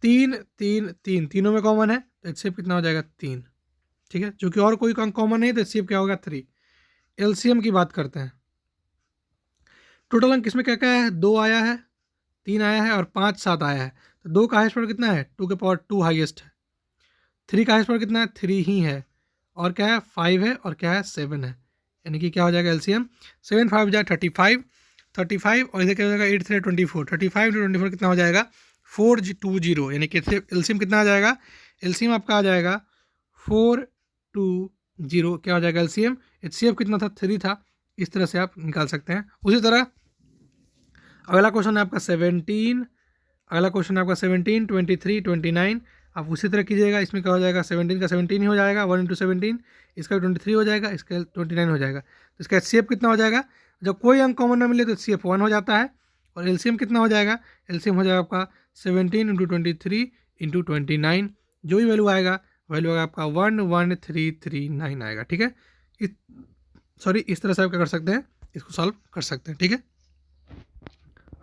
3 3 3 तीनों में कॉमन है, तो HCF कितना हो जाएगा 3, ठीक है। जो कि और कोई अंक कॉमन नहीं है तो HCF क्या होगा 3। LCM की बात करते हैं। टोटल अंक इसमें क्या क्या है, 2 आया है, 3 आया है और 5 7 आया है। तो 2 का हाईएस्ट पावर कितना है, 2 के पावर 2 हाईएस्ट है। 3 का हाईएस्ट पावर कितना है, 3 ही है। और क्या है, 5 है और क्या है, 7 है। यानी कि क्या हो जाएगा एलसीएम, 7 5 जाए 35 और इधर क्या हो जाएगा 8 3 24, 35 × 24 कितना हो जाएगा 420। यानी कि एलसीएम कितना आ जाएगा, एलसीएम आपका आ जाएगा 420। क्या हो जाएगा एलसीएम, एचसीएफ कितना था, 3 था। इस तरह से आप निकाल सकते हैं। उसी तरह अगला क्वेश्चन है आपका 17, अगला क्वेश्चन है आपका 17 23 29। आप उसी तरह कीजिएगा। इसमें क्या हो जाएगा, 17 का 17 ही हो जाएगा, 1 × 17, इसका 23 हो जाएगा, इसका 29 हो जाएगा। तो इसका एचसीएफ कितना हो जाएगा, जब कोई अंक कॉमन ना मिले तो एचसीएफ 1 हो जाता है। और एलसीएम कितना हो जाएगा, एलसीएम हो जाएगा आपका 17 × 23 × 29। जो भी वैल्यू आएगा आपका 11339 आएगा, ठीक है। इस तरह से आप क्या कर सकते हैं, इसको सॉल्व कर सकते हैं, ठीक है।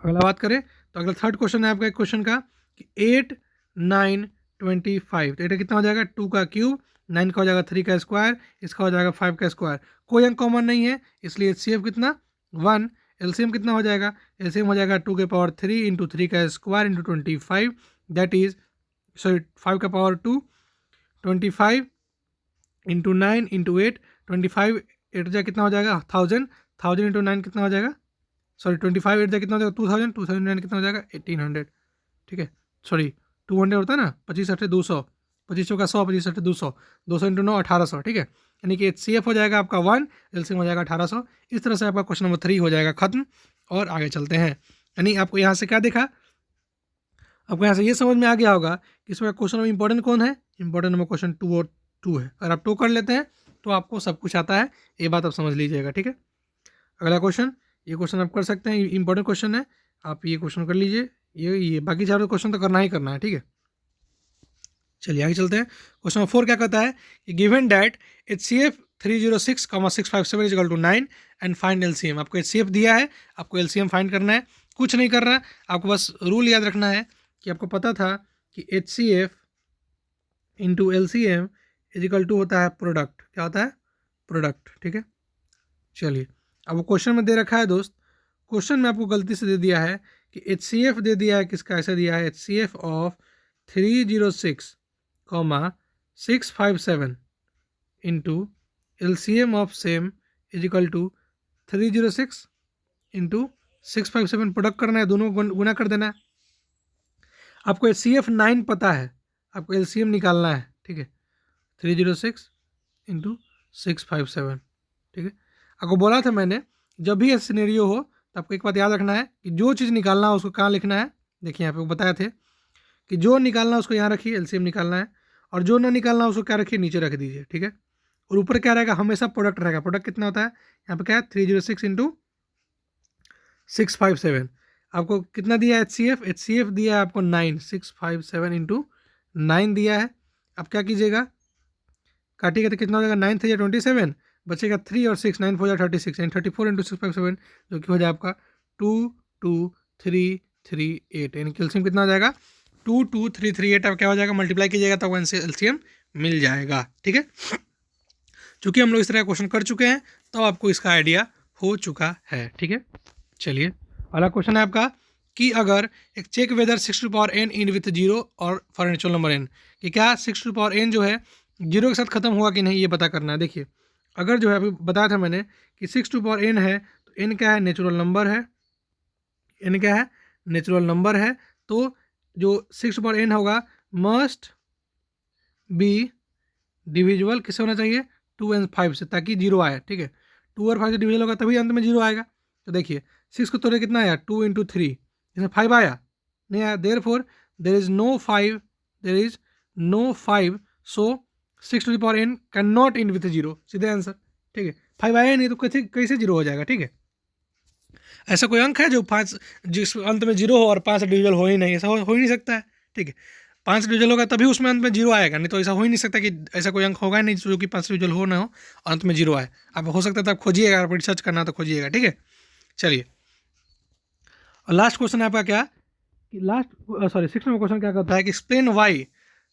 अगला बात करें तो अगला थर्ड क्वेश्चन है आपका एक क्वेश्चन का कि 8 9 25। तो 8 कितना हो जाएगा, 2 का क्यूब, 9 का हो जाएगा 3 का स्क्वायर, इसका हो जाएगा 5 का स्क्वायर। कोई अंक कॉमन नहीं है इसलिए एचसीएफ कितना 1। एलसीएम कितना हो जाएगा, एलसीएम हो जाएगा 2 के पावर 3 × 3 का स्क्वायर × 25, दैट इज 5 का पावर 2, 25 × 9 × 8, 25 8 जा कितना हो जाएगा 1000, 1000 × 9 कितना हो जाएगा, 25 8 जा कितना हो जाएगा 2000, 2009 कितना हो जाएगा 1800, ठीक है। 200 होता है ना, 25 8 200, 25 चौका 100, 25 8 200, 200 × 9 1800, ठीक है। यानी कि एचसीएफ हो जाएगा आपका 1, एलसीएम हो जाएगा 1800। इस तरह से आपका क्वेश्चन नंबर 3 हो जाएगा खत्म। और आगे चलते हैं। यानी आपको यहाँ से क्या देखा, आपको यहाँ से ये समझ में आ गया होगा कि इसमें क्वेश्चन में इंपॉर्टेंट कौन है, इंपॉर्टेंट नंबर क्वेश्चन 2 और 2 है। अगर आप 2 कर लेते हैं तो आपको सब कुछ आता है, ये बात आप समझ लीजिएगा, ठीक है। अगला क्वेश्चन, ये क्वेश्चन आप कर सकते हैं, इंपॉर्टेंट क्वेश्चन है, आप ये क्वेश्चन कर लीजिए। ये बाकी चारों क्वेश्चन तो करना ही करना है, ठीक है। चलिए आगे चलते हैं। क्वेश्चन नंबर 4 क्या कहता है कि given that HCF 306,657 is equal to 9 and find LCM। आपको HCF दिया है, आपको LCM फाइंड करना है, कुछ नहीं करना है, आपको बस रूल याद रखना है कि आपको पता था कि HCF into LCM is equal to होता है प्रोडक्ट। क्या होता है, प्रोडक्ट, ठीक है। चलिए अब वो क्वेश्चन में दे रखा है दोस्त, क्वेश्चन में आपको गलती से दे दिया है कि HCF दे दिया है, किसका ऐसा दिया है, HCF of 306, 657 into LCM of same is equal to 306 into 657। Product करना है, दोनों को गुना कर देना है। आपको HCF 9 पता है, आपको LCM निकालना है, ठीक है। 306 इंटू 657, ठीक है। आपको बोला था मैंने, जब भी ऐसा सिनेरियो हो तो आपको एक बात याद रखना है कि जो चीज़ निकालना है उसको कहाँ लिखना है। देखिए यहाँ पे बताए थे कि जो निकालना है उसको यहाँ रखिए, एलसीएम निकालना है, और जो ना निकालना है उसको क्या रखिए, नीचे रख दीजिए, ठीक है। और ऊपर क्या रहेगा, हमेशा प्रोडक्ट रहेगा। प्रोडक्ट कितना होता है, यहाँ पे क्या है 306 इंटू 657। आपको कितना दिया है HCF दिया है आपको 9, 657 इंटू 9 दिया है। अब क्या कीजिएगा, काटिएगा तो कितना हो जाएगा, 9 3 27, बचेगा 3 और 6, 9 4 36 एंड 34 इंटू 657, जो कि हो जाए आपका 22338। यानी कैल्शियम कितना हो जाएगा 22338। अब क्या हो जाएगा, मल्टीप्लाई कीजिएगा तो एलसीएम मिल जाएगा, ठीक है। चूँकि हम लोग इस तरह का क्वेश्चन कर चुके हैं तो आपको इसका आइडिया हो चुका है, ठीक है। चलिए अगला क्वेश्चन है आपका कि अगर एक check whether 6n in with 0 और फॉर नेचुरल नंबर n, कि क्या 6n जो है 0 के साथ खत्म हुआ कि नहीं, ये पता करना है। देखिए अगर जो है अभी बताया था मैंने कि 6n है तो n क्या है, नेचुरल नंबर है, n क्या है, नेचुरल नंबर है। तो जो 6n होगा मस्ट बी डिविजिबल किससे होना चाहिए, 2 और 5 से, ताकि 0 आए, ठीक है। 2 और 5 से डिविजल होगा तभी अंत में 0 आएगा। तो देखिए 6 को तोड़े कितना आया, 2 × 3, इसमें 5 आया नहीं आया, therefore there is no 5, so 6n can not end with 0, सीधे आंसर, ठीक है। 5 आया नहीं तो कैसे 0 हो जाएगा, ठीक है। ऐसा कोई अंक है जो 5 जिस अंत में 0 हो और 5 से डिविजल हो ही नहीं, ऐसा हो ही नहीं सकता है, ठीक है। 5 से डिविजल होगा तभी उसमें अंत में 0 आएगा, नहीं तो ऐसा हो ही नहीं सकता कि ऐसा कोई अंक होगा नहीं जो कि 5 से डिविजल हो ना हो और अंत में 0 आए। अब हो सकता है तो आप खोजिएगा, आप रिसर्च करना तो खोजिएगा, ठीक है। चलिए और लास्ट क्वेश्चन है आपका क्या कि 6 नंबर क्वेश्चन क्या कहता है कि explain why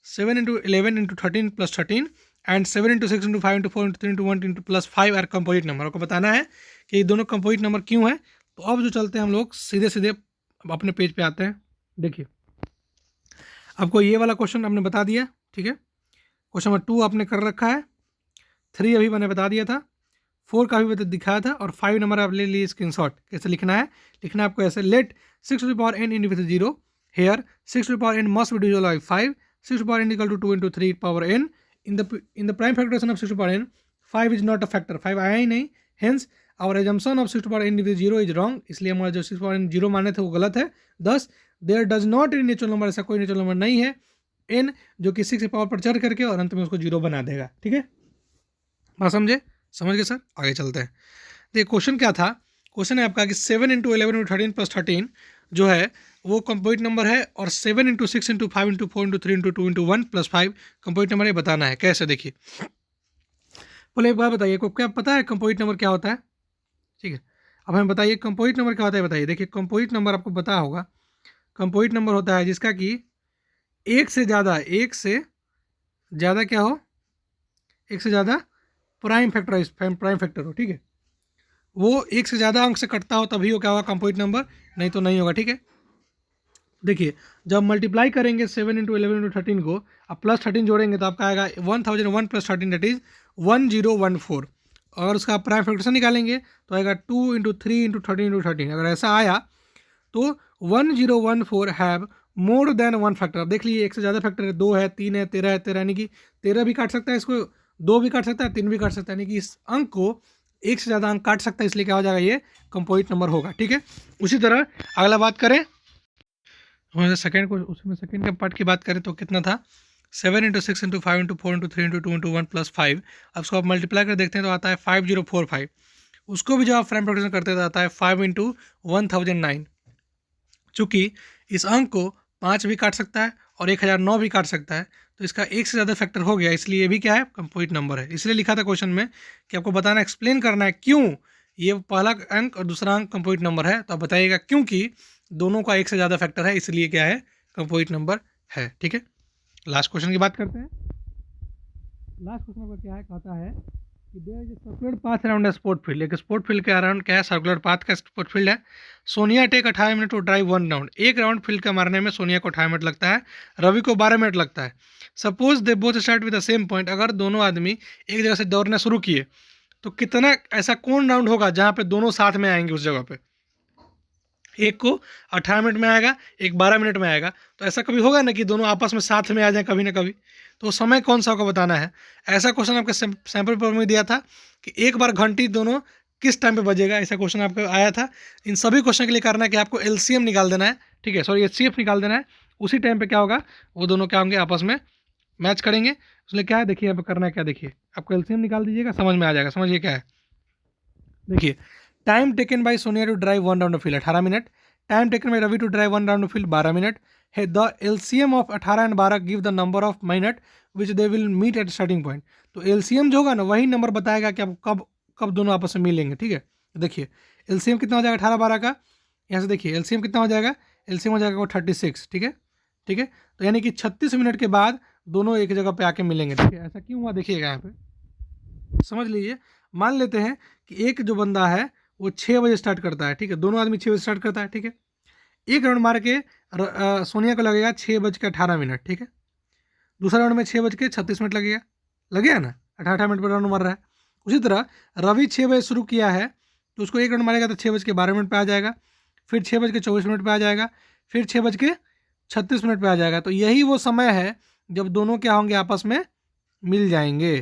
7 into 11 into 13 plus 13 and 7 into 6 into 5 into 4 into 3 into 1 into plus 5 are composite number. आपको बताना है कि ये दोनों कंपोजिट नंबर क्यों है। तो अब जो चलते हैं हम लोग सीधे सीधे अपने पेज पे आते हैं। देखिए आपको ये वाला क्वेश्चन आपने बता दिया, ठीक है। क्वेश्चन नंबर 2 आपने कर रखा है, 3 अभी मैंने बता दिया था, 4 का भी दिखाया था, और 5 नंबर आप ले लिए स्क्रीनशॉट। कैसे लिखना है, लिखना है आपको ऐसे, late 6 to the power n into 0 here 6 to the power n must be divisible by 5, 6 to the power n equal to 2 into 3 power n in the prime factorization of 6 to the power n 5 is not a factor, 5 आया ही नहीं, hence our assumption of 6 to the power n divided 0 is wrong, इसलिए हमारा जो 6 to the power n 0 माने थे वो गलत है। thus there does not any natural number, ऐसा कोई नेचुरल नंबर नहीं है n जो कि 6 के पावर पर चढ़ करके और अंत में उसको 0 बना देगा, ठीक है। बात समझे, समझ गए सर। आगे चलते हैं। देखिए क्वेश्चन क्या था, क्वेश्चन है आपका कि 7 into 11 into 13 plus 13 जो है वो कंपोजिट नंबर है, और 7 into 6 into 5 into 4 into 3 into 2 into 1 plus 5 composite number ये बताना है। कैसे, देखिए पहले एक बार बताइए को क्या पता है कंपोजिट नंबर क्या होता है, ठीक है। अब हमें बताइए कंपोजिट नंबर क्या होता है, बताइए। देखिए कंपोजिट नंबर आपको पता होगा, कंपोजिट नंबर होता है जिसका कि एक से ज़्यादा क्या हो, एक से ज़्यादा प्राइम फैक्टर हो, ठीक है। वो एक से ज़्यादा अंक से कटता हो तभी वो क्या होगा कंपोजिट नंबर, नहीं तो नहीं होगा, ठीक है। देखिए जब मल्टीप्लाई करेंगे 7 into 11 into 13 को, अब प्लस 13 जोड़ेंगे तो आपका आएगा 1001 plus 13 दैट इज 1014। अगर उसका प्राइम फैक्टरेशन निकालेंगे तो आएगा 2 into 3 into 13 into 13। अगर ऐसा आया तो 1014 have more than one factor. अब देख लीजिए एक से ज़्यादा फैक्टर है, 2 है, 3 है, 13 है, 13 यानी कि 13 भी काट सकता है इसको, 2 भी काट सकता है, 3 भी काट सकता है, यानी कि इस अंक को एक से ज़्यादा अंक काट सकता है, इसलिए क्या हो जाएगा, ये कंपोजिट नंबर होगा, ठीक है। उसी तरह अगला बात करें, सेकंड को, उसमें सेकंड का पार्ट की बात करें तो कितना था, 7 into 6 into 5 into 4 into 3 into 2 into 1 plus 5। अब उसको आप मल्टीप्लाई कर देखते हैं तो आता है 5045। उसको भी जब आप फ्रेम प्रोडक्शन करते हैं तो आता है 5 into 1009। चूँकि इस अंक को 5 भी काट सकता है और 1009 भी काट सकता है, तो इसका एक से ज़्यादा फैक्टर हो गया, इसलिए ये भी क्या है, कंपोजिट नंबर है। इसलिए लिखा था क्वेश्चन में कि आपको बताना, एक्सप्लेन करना है क्यों ये पहला अंक और दूसरा अंक कंपोजिट नंबर है। तो आप बताइएगा क्योंकि दोनों का एक से ज़्यादा फैक्टर है, इसलिए क्या है, कंपोजिट नंबर है, ठीक है। लास्ट क्वेश्चन की बात करते हैं। लास्ट क्वेश्चन नंबर क्या है, कहता है कि there is circular path around a sport field. एक स्पोर्ट फील्ड के अराउंड क्या है, सर्कुलर पाथ का स्पोर्ट फील्ड है। Sonia take 18 minute to drive 1 round. एक राउंड फील्ड का मारने में सोनिया को 18 मिनट लगता है, रवि को 12 मिनट लगता है। Suppose they both start with the same point. अगर दोनों आदमी एक जगह से दौड़ना शुरू किए तो कितना, ऐसा कौन राउंड होगा जहाँ पे दोनों साथ में आएंगे उस जगह पे, एक को 18 मिनट में आएगा, एक 12 मिनट में आएगा। तो ऐसा कभी होगा ना कि दोनों आपस में साथ में आ जाएं कभी ना कभी, तो समय कौन सा होगा बताना है। ऐसा क्वेश्चन आपके सैम्पल पेपर में दिया था कि एक बार घंटी दोनों किस टाइम पे बजेगा, ऐसा क्वेश्चन आपको आया था। इन सभी क्वेश्चन के लिए करना है कि आपको एलसीएम निकाल देना है, ठीक है, सॉरी एचसीएफ निकाल देना है। उसी टाइम पे क्या होगा, वो दोनों क्या होंगे, आपस में मैच करेंगे। इसलिए क्या है, देखिए यहाँ पे करना है क्या, देखिए आपको एलसीएम निकाल दीजिएगा, समझ में आ जाएगा। समझिए क्या है, देखिए time taken by Sonia to drive 1 round of field 18 minute, time taken by Ravi to drive 1 round of field 12 minute है। The LCM of 18 and 12 give the number of minute which they will meet at starting point. तो LCM जो होगा ना वही number बताएगा कि आप कब कब दोनों आपस में मिलेंगे, ठीक है। देखिए एलसीएम कितना हो जाएगा 18 12 का, यहाँ से देखिए एलसीएम कितना हो जाएगा, एलसीएम हो जाएगा वो 36, ठीक है, ठीक है। तो यानी कि 36 मिनट के बाद दोनों एक जगह पे आके मिलेंगे, ठीक है। ऐसा क्यों हुआ देखिएगा यहाँ पे, समझ लीजिए। मान लेते हैं कि एक जो बंदा है वो 6 बजे स्टार्ट करता है, ठीक है, दोनों आदमी 6 बजे स्टार्ट करता है, ठीक है। एक राउंड मार के सोनिया को लगेगा 6:18, ठीक है। दूसरा राउंड में 6:36 लगेगा, लगेगा ना, 18 मिनट पर राउंड मार रहा है। उसी तरह रवि 6 बजे शुरू किया है तो उसको एक राउंड मारेगा तो 6:12 पे आ जाएगा, फिर 6:24 पे आ जाएगा, फिर 6:36 पे आ जाएगा। तो यही वो समय है जब दोनों क्या होंगे, आपस में मिल जाएंगे।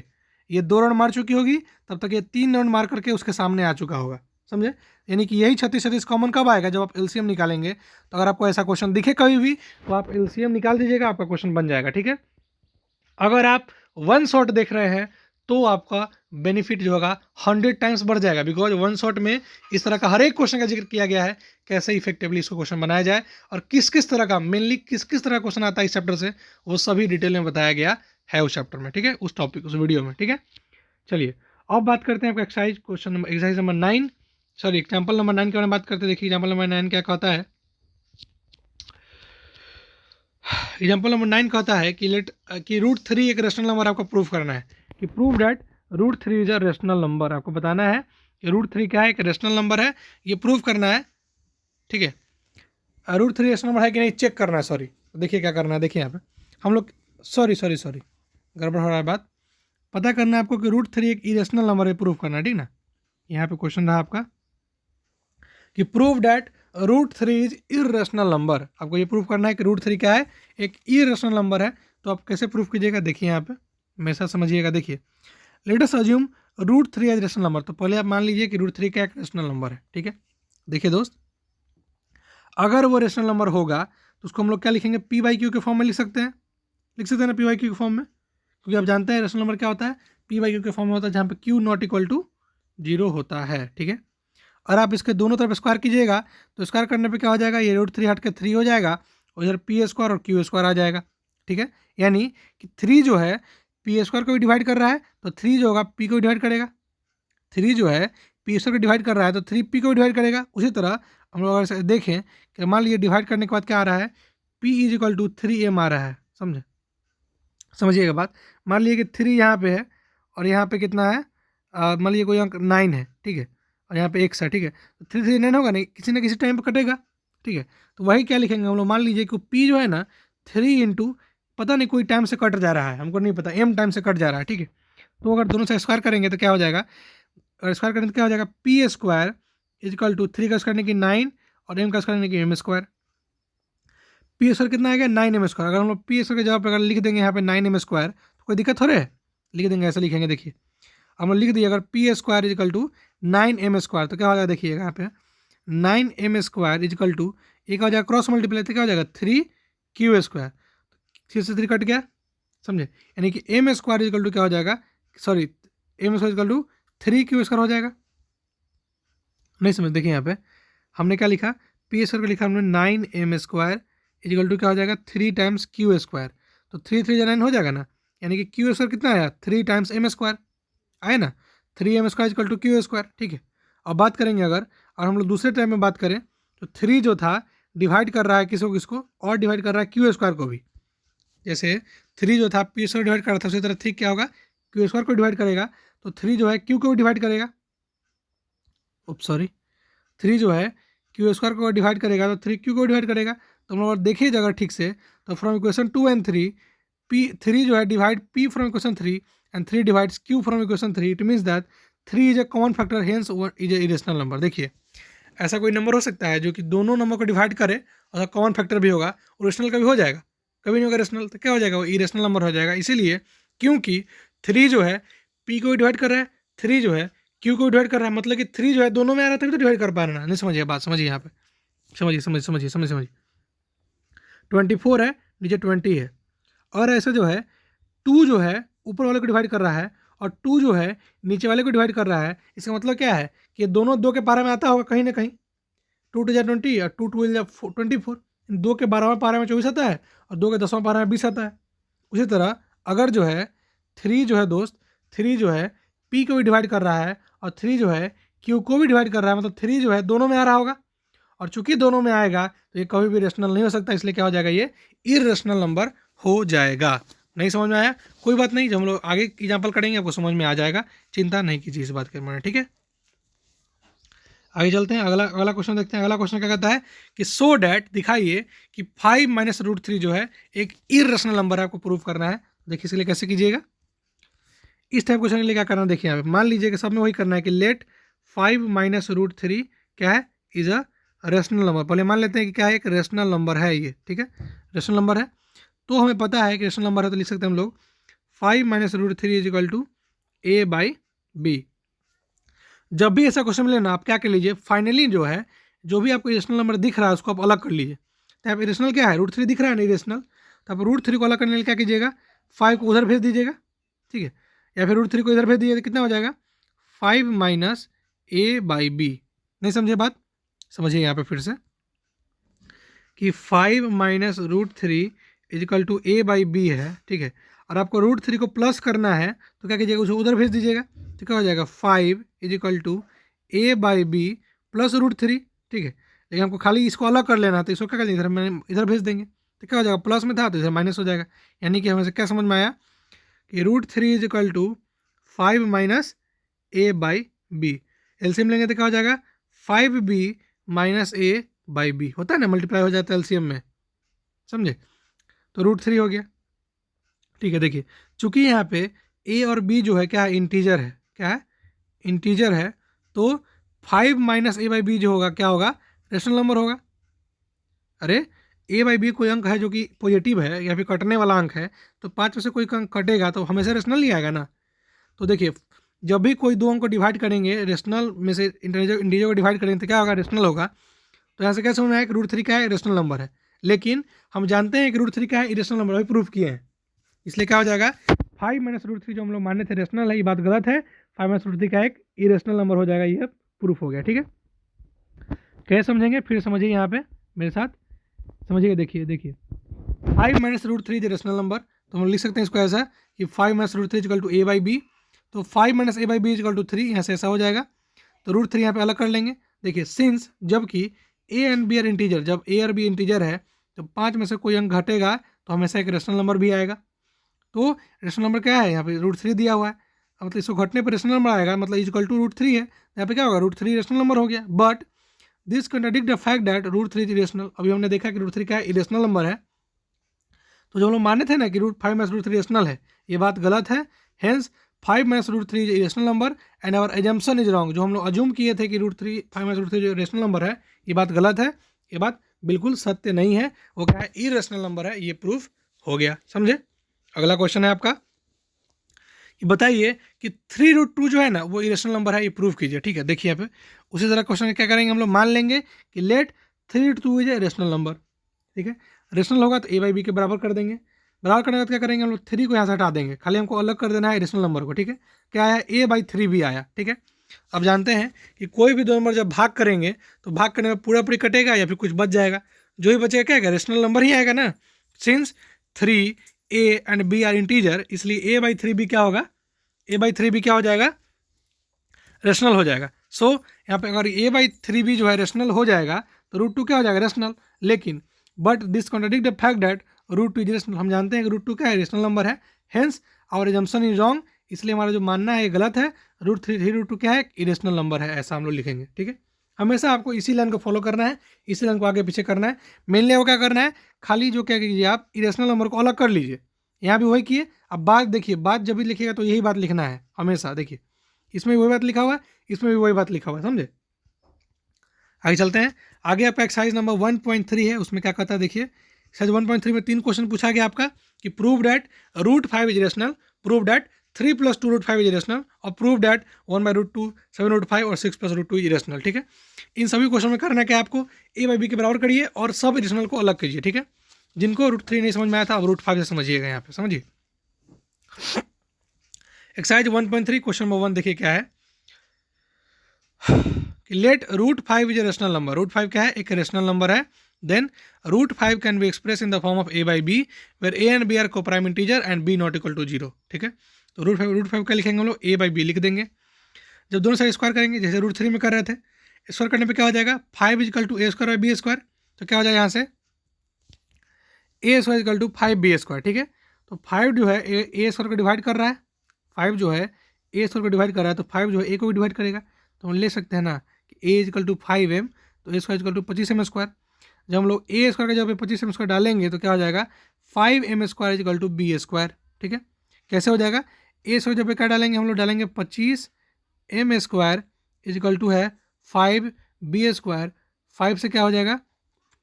ये 2 राउंड मार चुकी होगी, तब तक ये 3 राउंड मार करके उसके सामने आ चुका होगा, समझे। यानी कि यही 36 कॉमन कब आएगा, जब आप एलसीएम निकालेंगे। तो अगर आपको ऐसा क्वेश्चन दिखे कभी भी तो आप एलसीएम निकाल दीजिएगा, आपका क्वेश्चन बन जाएगा, ठीक है। अगर आप वन शॉट देख रहे हैं तो आपका बेनिफिट जो होगा 100 टाइम्स बढ़ जाएगा, बिकॉज वन शॉट में इस तरह का हर एक क्वेश्चन का जिक्र किया गया है, कैसे इफेक्टिवली इसको क्वेश्चन बनाया जाए और किस किस तरह का, मेनली किस किस तरह का क्वेश्चन आता है इस चैप्टर से, वो सभी डिटेल में बताया गया है उस चैप्टर में, ठीक है, उस टॉपिक, उस वीडियो में, ठीक है। चलिए अब बात करते हैं आपका exercise number 9, sorry example number 9 के बारे में बात करते हैं। देखिए एग्जाम्पल नंबर 9 क्या कहता है, एग्जाम्पल नंबर 9 कहता है कि √3 एक रेशनल नंबर आपको प्रूव करना है, कि prove that √3 is a rational number. आपको बताना है कि √3 क्या है, एक रेशनल नंबर है, ये प्रूव करना है, ठीक है। √3 रेशनल नंबर है कि नहीं चेक करना है, सॉरी देखिए क्या करना है, देखिए यहाँ पे हम लोग सॉरी गड़बड़ हो रहा है बात। पता करना है आपको कि √3 एक इरेशनल नंबर है, प्रूव करना है, ठीक ना। यहाँ पे क्वेश्चन रहा आपका कि prove that √3 is irrational number. आपको ये प्रूव करना है कि √3 क्या है, एक इरेशनल नंबर है। तो आप कैसे प्रूव कीजिएगा, देखिए यहाँ पे हमेशा समझिएगा। देखिए let us assume √3 as rational number. तो पहले आप मान लीजिए कि √3 क्या एक रेशनल नंबर है, ठीक है। देखिए दोस्त, अगर वो रेशनल नंबर होगा तो उसको हम लोग क्या लिखेंगे, p/q के फॉर्म में लिख सकते हैं ना, p/q के फॉर्म में, क्योंकि आप जानते हैं रेशनल नंबर क्या होता है, p/q के फॉर्म में होता है, जहाँ पे q नॉट इक्वल टू 0 होता है, ठीक है। और आप इसके दोनों तरफ स्क्वायर कीजिएगा तो स्क्वायर करने पे क्या हो जाएगा, ये √3 हट के 3 हो जाएगा, और इधर p² और q² आ जाएगा, ठीक है। यानी कि 3 जो है p² को भी डिवाइड कर रहा है, तो 3 जो होगा p को डिवाइड करेगा। 3 जो है p² को डिवाइड कर रहा है तो 3 p को डिवाइड करेगा। उसी तरह हम लोग अगर देखें कि मान लीजिए डिवाइड करने के बाद क्या आ रहा है, p = 3m आ रहा है, समझिएगा बात। मान लीजिए कि 3 यहाँ पे है और यहाँ पे कितना है, मान लीजिए कोई अंक 9 है, ठीक है, और यहाँ पे x है, ठीक है। तो 3 3 9 होगा नहीं, किसी ना किसी टाइम पे कटेगा, ठीक है। तो वही क्या लिखेंगे हम लोग, मान लीजिए कि p जो है ना 3 इंटू पता नहीं कोई टाइम से कट जा रहा है, हमको नहीं पता, m टाइम से कट जा रहा है, ठीक है। तो अगर दोनों से स्क्वायर करेंगे तो क्या हो जाएगा, और स्क्वायर करेंगे तो क्या हो जाएगा, p² = 3 का स्क्वायर करने की 9 और m का स्क्वायर करने की m²। p² कितना आएगा, 9m²। अगर हम लोग p² के जवाब अगर लिख देंगे यहाँ पे 9m² तो कोई दिक्कत थोड़े है, लिख देंगे, ऐसे लिखेंगे। देखिए हम लोग लिख दिए अगर p² = 9m² तो क्या हो जाएगा, देखिएगा यहाँ पे 9m² एक हो जाएगा क्रॉस मल्टीप्लाई, तो क्या हो जाएगा 3q², 3 से 3 कट गया, समझे। यानी कि m² क्या हो जाएगा, सॉरी m² 3q² हो जाएगा। नहीं समझ, देखिए यहाँ पे हमने क्या लिखा, p² को लिखा हमने 9m² क्या हो जाएगा 3 टाइम्स q²। तो 3 3 9 हो जाएगा ना, यानी कि q² कितना आया 3 टाइम्स m² आया ना, 3m² = q², ठीक है। अब बात करेंगे अगर, और हम लोग दूसरे टाइम में बात करें तो 3 जो था डिवाइड कर रहा है किसको और डिवाइड कर रहा है q² को भी। जैसे 3 जो था p² डिवाइड कर रहा था, उसी तरह 3 क्या होगा, q² को डिवाइड करेगा, तो 3 जो है q को भी डिवाइड करेगा, 3 जो है q² को डिवाइड करेगा तो 3 q को डिवाइड करेगा। तो हम लोग अगर देखिए अगर ठीक से, तो फ्रॉम इक्वेशन 2 and 3 p3 जो है divide p from equation 3 and 3 divides q from equation 3, it means that 3 is a common factor, hence is a irrational number. देखिए ऐसा कोई नंबर हो सकता है जो कि दोनों नंबर को डिवाइड करे और कॉमन फैक्टर भी होगा, और रेशनल का भी हो जाएगा, कभी नहीं होगा रेशनल, तो क्या हो जाएगा, वो इरेशनल नंबर हो जाएगा। इसीलिए क्योंकि 3 जो है p को डिवाइड कर रहा है, 3 जो है q को डिवाइड कर रहा है, मतलब कि 3 जो है दोनों में आ रहा था, तो डिवाइड कर पा रहा है ना। नहीं समझिए बात, समझिए यहाँ पे, समझिए 24 है, नीचे 20 है, और ऐसा जो है 2 जो है ऊपर वाले को डिवाइड कर रहा है और 2 जो है नीचे वाले को डिवाइड कर रहा है। इसका मतलब क्या है कि दोनों 2 के पारा में आता होगा कहीं ना कहीं, 2 2 20 और 2 2 24, 2 के 12वें पारा में 24 आता है और 2 के 10वें पारा में 20 आता है। उसी तरह अगर जो है 3 जो है दोस्त, 3 जो है p को भी डिवाइड कर रहा है और 3 जो है q को भी डिवाइड कर रहा है, मतलब 3 जो है दोनों में आ रहा होगा, और चूंकि दोनों में आएगा तो ये कभी भी रेशनल नहीं हो सकता, इसलिए क्या हो जाएगा, ये इरेशनल नंबर हो जाएगा। नहीं समझ में आया, कोई बात नहीं, जब हम लोग आगे एग्जाम्पल करेंगे आपको समझ में आ जाएगा, चिंता नहीं कीजिए इस बात के बारे में, ठीक है। आगे चलते हैं, अगला क्वेश्चन देखते हैं। अगला क्वेश्चन क्या कहता है कि सो डैट, दिखाइए कि 5 - √3 जो है एक इरेशनल नंबर है, आपको प्रूव करना है। देखिए इसके लिए कैसे कीजिएगा, इस टाइप क्वेश्चन के लिए क्या करना है, देखिए यहाँ पे मान लीजिए कि सब में वही करना है कि लेट 5 - √3 क्या है, इज अ रेशनल नंबर। पहले मान लेते हैं कि क्या है, एक रेशनल नंबर है ये, ठीक है, रेशनल नंबर है। तो हमें पता है कि रेशनल नंबर है, तो लिख सकते हैं हम लोग 5 - √3 = a/b। जब भी ऐसा क्वेश्चन मिले ना, आप क्या कर लीजिए, फाइनली जो है जो भी आपको इरेशनल नंबर दिख रहा है उसको आप अलग कर लीजिए। तो आप इरेशनल क्या है, √3 दिख रहा है ना इरेशनल, तो आप √3 को अलग करने के लिए क्या कीजिएगा, 5 को उधर भेज दीजिएगा, ठीक है, या फिर √3 को इधर भेज दीजिए, तो कितना हो जाएगा 5 - a/b। नहीं समझे बात, समझिए यहाँ पे फिर से कि 5 - √3 = a/b है, ठीक है, और आपको √3 को प्लस करना है तो क्या कीजिएगा, उसे उधर भेज दीजिएगा, तो क्या हो जाएगा 5 = a/b + √3, ठीक है। लेकिन हमको खाली इसको अलग कर लेना है, तो इसको क्या कर देंगे, इधर भेज देंगे, तो क्या हो जाएगा, प्लस में था तो इधर माइनस हो जाएगा। यानी कि हमें से क्या समझ में आया कि √3 is equal to 5 minus A by B. LCM लेंगे तो क्या हो जाएगा, 5b minus A by B, होता है ना, मल्टीप्लाई हो जाता है एलसीएम में, समझे। तो √3 हो गया। ठीक है, देखिए चूंकि यहाँ पे ए और बी जो है क्या है, इंटीजर है, क्या है, इंटीजर है, तो 5 माइनस ए बाई बी जो होगा क्या होगा, रेशनल नंबर होगा। अरे ए बाई बी कोई अंक है जो कि पॉजिटिव है या फिर कटने वाला अंक है, तो 5 में से कोई अंक कटेगा तो हमेशा रेशनल ही आएगा ना। तो देखिए जब भी कोई दो अंक को डिवाइड करेंगे, रेशनल में से इंटीजर को डिवाइड करेंगे तो क्या होगा, रेशनल होगा। तो यहाँ से क्या समझ में आया कि √3 क्या है, रेशनल नंबर है। लेकिन हम जानते हैं कि √3 क्या है, इरेशनल नंबर, अभी प्रूफ किए हैं। इसलिए क्या हो जाएगा, 5 माइनस √3 जो हम लोग मानने थे रेशनल है, ये बात गलत है। 5 माइनस √3 का एक इरेशनल नंबर हो जाएगा, ये प्रूफ हो गया। ठीक है, कैसे समझेंगे, फिर समझिए यहाँ पे मेरे साथ, समझिए। देखिए 5 माइनस √3 जो रेशनल नंबर, तो हम लिख सकते हैं इसको ऐसा कि 5 minus √3 equal to A by B. तो 5 minus A by B equal to 3, यहाँ से ऐसा हो जाएगा। तो √3 यहाँ पे अलग कर लेंगे। देखिए सिंस जबकि A and B are integer, जब ए और बी इंटीजर है तो 5 में से कोई अंक घटेगा तो हमेशा एक रेशनल नंबर भी आएगा। तो रेशनल नंबर क्या है, यहाँ पे √3 दिया हुआ है, मतलब इसको घटने पर रेशनल नंबर आएगा, मतलब इक्वल टू √3 है, यहाँ पे क्या होगा, √3 रेशनल नंबर हो गया। But this contradict the fact that √3 irrational. अभी हमने देखा कि √3 क्या है, इरेशनल नंबर है। तो जो हम लोग माने थे ना कि √5 माइनस √3 रेशनल है, ये बात गलत है। Hence 5 minus √3 is irrational number and our assumption is wrong. जो हम लोग अज्यूम किए थे कि √3 5 माइनस √3 जो रेशनल नंबर है, ये बात गलत है, ये बात बिल्कुल सत्य नहीं है। वो क्या है, इरेशनल नंबर है, ये प्रूफ हो गया, समझे। अगला क्वेश्चन है आपका, कि बताइए कि 3√2 जो है ना वो इरेशनल नंबर है, ये प्रूफ कीजिए। ठीक है, देखिए यहाँ पे उसी तरह क्वेश्चन क्या करेंगे, हम लोग मान लेंगे कि let 3√2 is a rational number. ठीक है, रेशनल होगा तो ए बाई बी के बराबर कर देंगे। बराबर करने के बाद क्या करेंगे, हम लोग 3 को यहाँ से हटा देंगे, खाली हमको अलग कर देना है रेशनल नंबर को। ठीक है, क्या आया, a/3 भी आया। ठीक है, अब जानते हैं कि कोई भी दो नंबर जब भाग करेंगे तो भाग करने में पूरा पूरी कटेगा या फिर कुछ बच जाएगा, जो ही बचेगा क्या आएगा, रेशनल नंबर ही आएगा ना। Since 3 a and b are integer, इसलिए a/3 भी क्या होगा, a/3 भी क्या हो जाएगा, रेशनल हो जाएगा। सो यहाँ पे अगर a/3 भी जो है रेशनल हो जाएगा तो √2 क्या हो जाएगा, रेशनल। लेकिन but this contradict the fact that √2 is rational. हम जानते हैं कि √2 क्या है, रेशनल नंबर है। Hence our assumption is wrong, इसलिए हमारा जो मानना है ये गलत है। √3 क्या है, इरेशनल नंबर है, ऐसा हम लोग लिखेंगे। ठीक है, हमेशा आपको इसी लाइन को फॉलो करना है, इसी लाइन को आगे पीछे करना है। मेनली वो क्या करना है, खाली जो क्या कीजिए आप, इरेशनल नंबर को अलग कर लीजिए। यहाँ भी वही किए। अब बात देखिए, बात जब भी लिखिएगा तो यही बात लिखना है हमेशा। देखिए इसमें भी वही बात लिखा हुआ है, इसमें भी वही बात लिखा हुआ है, समझे। आगे चलते हैं, आगे आपका एक्सरसाइज नंबर 1.3 है, उसमें क्या कहता है, देखिए एक्सरसाइज 1.3 में 3 क्वेश्चन पूछा गया आपका कि prove that √5 is rational, prove that 3 + 2 √5 is rational, और प्रूव डैट 1/√2 7 √5 और 6 + √2 इज रेशनल। ठीक है, इन सभी क्वेश्चन में करना क्या है आपको, a/b के बराबर करिए और सब इरेशनल को अलग कीजिए। ठीक है, जिनको √3 नहीं समझ में आया था अब √5 से समझिएगा, यहाँ पे समझिए। एक्सरसाइज 1.3 क्वेश्चन नंबर 1 देखिए क्या है कि let √5 is a rational number. √5 क्या है, एक रेशनल नंबर है। Then √5 can be express in the form of a/b where a and b are coprime integer and b not equal to 0। ठीक है, तो √5 क्या लिखेंगे हम लोग, a/b लिख देंगे। जब दोनों साइड स्क्वायर करेंगे, जैसे √3 में कर रहे थे, स्क्वायर करने पे क्या हो जाएगा, 5 इक्वल टू a²/b²। तो क्या हो जाएगा यहाँ से, a² इक्वल टू 5b²। ठीक है, तो 5 जो है a² को डिवाइड कर रहा है, 5 जो है a² को डिवाइड कर रहा है, तो 5 जो है a को भी डिवाइड करेगा। तो हम ले सकते हैं ना कि a इक्वल टू 5m, तो a² इक्वल टू 25m²। जब हम लोग a² का जब 25m² डालेंगे तो क्या हो जाएगा, 5m² इक्वल टू b²। ठीक है, कैसे हो जाएगा, a² जब क्या डालेंगे, हम लोग डालेंगे 25m² इक्वल टू है 5b²। 5 से क्या हो जाएगा,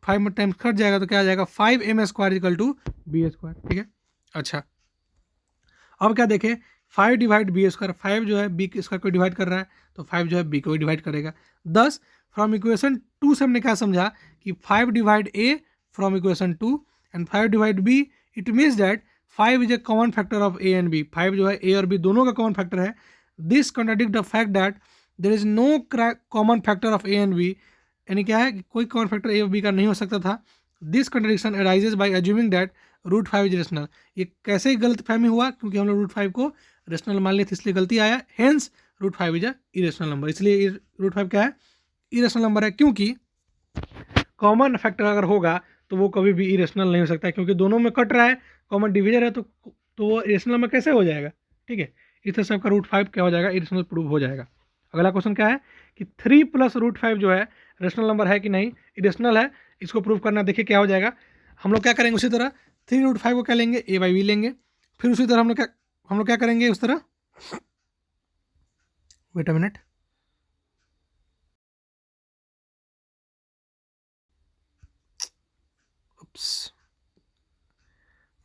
5 टाइम्स कट जाएगा तो क्या आ जाएगा, 5m² इक्वल टू b²। ठीक है, अच्छा अब क्या देखें, 5 डिवाइड b², 5 जो है b² को डिवाइड कर रहा है, तो 5 जो है b को डिवाइड करेगा। 10 फ्रॉम इक्वेशन 2 से हमने क्या समझा कि 5 divide a from equation 2 and 5 divide b, it means that 5 is a common factor of a and b। 5 जो है a और b दोनों का कॉमन फैक्टर है। This contradict the fact that there is no common factor of a and b, यानी क्या है कि कोई कॉमन फैक्टर a और b का नहीं हो सकता था। This contradiction arises by assuming that √5 is rational. ये कैसे ही गलत फहमी हुआ, क्योंकि हम लोग √5 को रेशनल मान लिए थे, इसलिए गलती आया। Hence √5 is a irrational number, इसलिए √5 क्या है, इरेशनल नंबर है। क्योंकि कॉमन फैक्टर अगर होगा तो वो कभी भी इरेशनल नहीं हो सकता, क्योंकि दोनों में कट रहा है, कॉमन डिविजन है, तो वो इरेशनल नंबर कैसे हो जाएगा, ठीक है। इस तरह से आपका √5 क्या हो जाएगा, इरेशनल प्रूव हो जाएगा। अगला क्वेश्चन क्या है कि 3 + √5 जो है रेशनल नंबर है कि नहीं, इरेशनल है, इसको प्रूव करना। देखिए क्या हो जाएगा, हम लोग क्या करेंगे उसी तरह 3 √5 को क्या लेंगे, a/b लेंगे। फिर उसी तरह हम लोग क्या करेंगे उस तरह, wait a minute,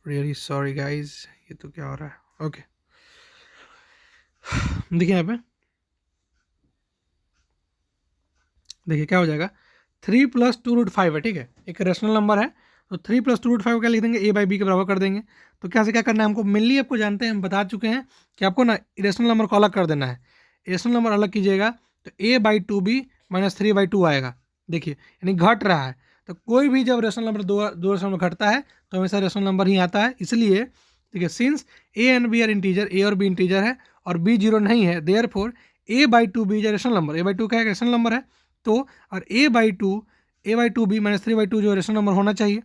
really sorry guys, ये तो क्या हो रहा है। ओके देखिए यहाँ पे, देखिए क्या हो जाएगा, 3 + 2√5 है, ठीक है, एक रेशनल नंबर है, तो 3 + 2√5 को क्या लिख देंगे, a/b के बराबर कर देंगे। तो क्या से क्या करना है हमको, मेनली आपको जानते हैं, हम बता चुके हैं कि आपको ना इरेशनल नंबर को अलग कर देना है। इरेशनल नंबर अलग कीजिएगा तो a/2b - 3/2 आएगा। देखिए यानी घट रहा है, तो कोई भी जब रेशनल नंबर दो रेशनल नंबर घटता है तो हमेशा रेशनल नंबर ही आता है। इसलिए ठीक है, since a and b are integer, a और b इंटीजर है और b 0 नहीं है, therefore a/2b is rational number. a/2 क्या है, रेशनल नंबर है, तो और a/2b - 3/2 जो रेशनल नंबर होना चाहिए,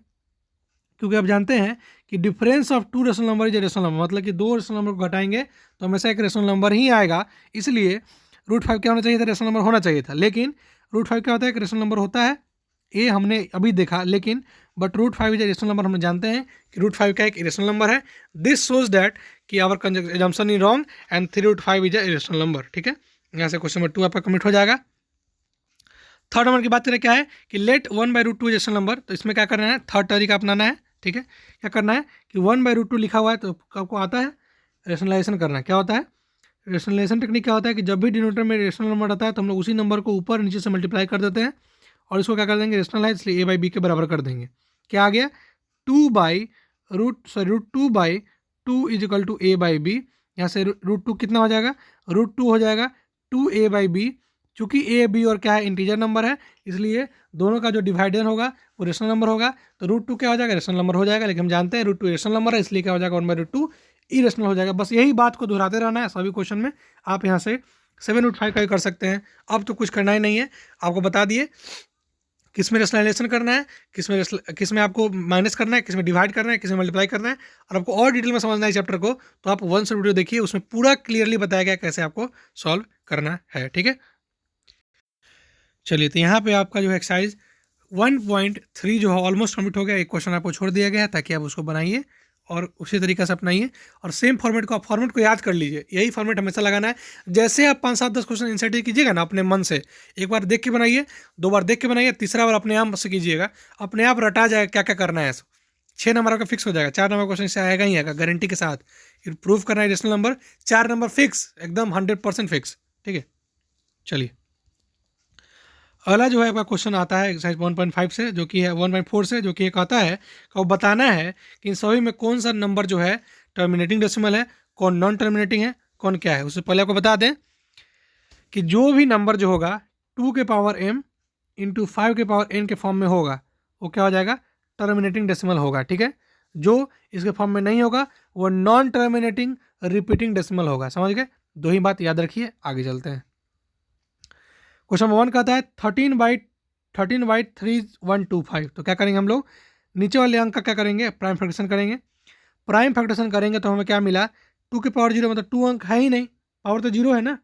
क्योंकि आप जानते हैं कि difference of two rational number is rational number, मतलब कि दो रेशनल नंबर को घटाएंगे तो हमेशा एक रेशनल नंबर ही आएगा। इसलिए √5 क्या होना चाहिए था, रेशनल नंबर होना चाहिए था। लेकिन √5 क्या होता है, एक रेशनल नंबर होता है, ये हमने अभी देखा, लेकिन बट √5 इज रेशनल नंबर हम जानते हैं कि √5 का एक इरेशनल नंबर है। दिस शोज दैट कि our consumption is wrong and 3√5 is irrational number, ठीक है। यहाँ से क्वेश्चन नंबर 2 आपका कमिट हो जाएगा। थर्ड नंबर की बात करें क्या है कि लेट 1/√2 रेशनल नंबर, तो इसमें क्या करना है, थर्ड तरीका अपनाना है, ठीक है। क्या करना है कि 1/√2 लिखा हुआ है तो आपको आता है रेशनलाइजेशन करना। क्या होता है रेशनलाइजेशन टेक्निक, क्या होता है कि जब भी डिनोमिनेटर में रेशनल नंबर आता है तो हम लोग उसी नंबर को ऊपर नीचे से मल्टीप्लाई कर देते हैं और इसको क्या कर देंगे, रेशनलाइज, इसलिए a/b के बराबर कर देंगे। क्या आ गया, √2/2 इज इक्वल टू a/b। यहाँ से √2 कितना हो जाएगा, √2 हो जाएगा 2a/b। चूंकि a, b और क्या है, इंटीजर नंबर है, इसलिए दोनों का जो डिवाइडर होगा वो रेशनल नंबर होगा, तो √2 क्या हो जाएगा, रेशनल नंबर हो जाएगा। लेकिन हम जानते हैं √2 रेशनल नंबर है, इसलिए क्या हो जाएगा, 1/√2 इरेशनल हो जाएगा। बस यही बात को दोहराते रहना है सभी क्वेश्चन में। आप यहाँ से 7/5 का भी कर सकते हैं। अब तो कुछ करना ही नहीं है, आपको बता दिए किस में रेशनलाइजेशन करना है, किस में आपको माइनस करना है, किस में डिवाइड करना है, किस में मल्टीप्लाई करना है। और आपको और डिटेल में समझना है चैप्टर को, तो आप 1 वीडियो देखिए, उसमें पूरा क्लियरली बताया गया कैसे आपको सॉल्व करना है, ठीक है। चलिए, तो यहाँ पे आपका जो है एक्सरसाइज 1.3 जो है ऑलमोस्ट कंप्लीट हो गया। एक क्वेश्चन आपको छोड़ दिया गया है ताकि आप उसको बनाइए और उसी तरीके से अपनाइए और सेम फॉर्मेट को, आप फॉर्मेट को याद कर लीजिए, यही फॉर्मेट हमेशा लगाना है। जैसे आप 5, 7, 10 क्वेश्चन इंसर्ट कीजिएगा ना अपने मन से, एक बार देख के बनाइए, 2 बार देख के बनाइए, तीसरा बार अपने आप से कीजिएगा, अपने आप रटा जाएगा क्या क्या करना है। 6 नंबर आपका फिक्स हो जाएगा, 4 नंबर क्वेश्चन से आएगा ही आएगा गारंटी के साथ। प्रूव करना है रेशनल नंबर, 4 नंबर फिक्स, एकदम 100% फिक्स, ठीक है। चलिए, अगला जो है आपका क्वेश्चन आता है एक्सरसाइज 1.5 से, जो कि है 1.4 से, जो कि एक आता है कि वो बताना है कि इन सभी में कौन सा नंबर जो है टर्मिनेटिंग डेसिमल है, कौन नॉन टर्मिनेटिंग है, कौन क्या है। उससे पहले आपको बता दें कि जो भी नंबर जो होगा 2m × 5n के फॉर्म में होगा वो क्या हो जाएगा, टर्मिनेटिंग डेसिमल होगा, ठीक है। जो इसके फॉर्म में नहीं होगा वो नॉन टर्मिनेटिंग रिपीटिंग डेसिमल होगा। समझ गए, दो ही बात याद रखिए, आगे चलते हैं। क्वेश्चन नंबर 1 कहता है 13/3125। तो क्या करेंगे हम लोग, नीचे वाले अंक का क्या करेंगे, प्राइम फैक्टरेशन करेंगे। प्राइम फैक्टरेशन करेंगे तो हमें क्या मिला, 2 के पावर 0, मतलब 2 अंक है ही नहीं, पावर तो 0 है ना,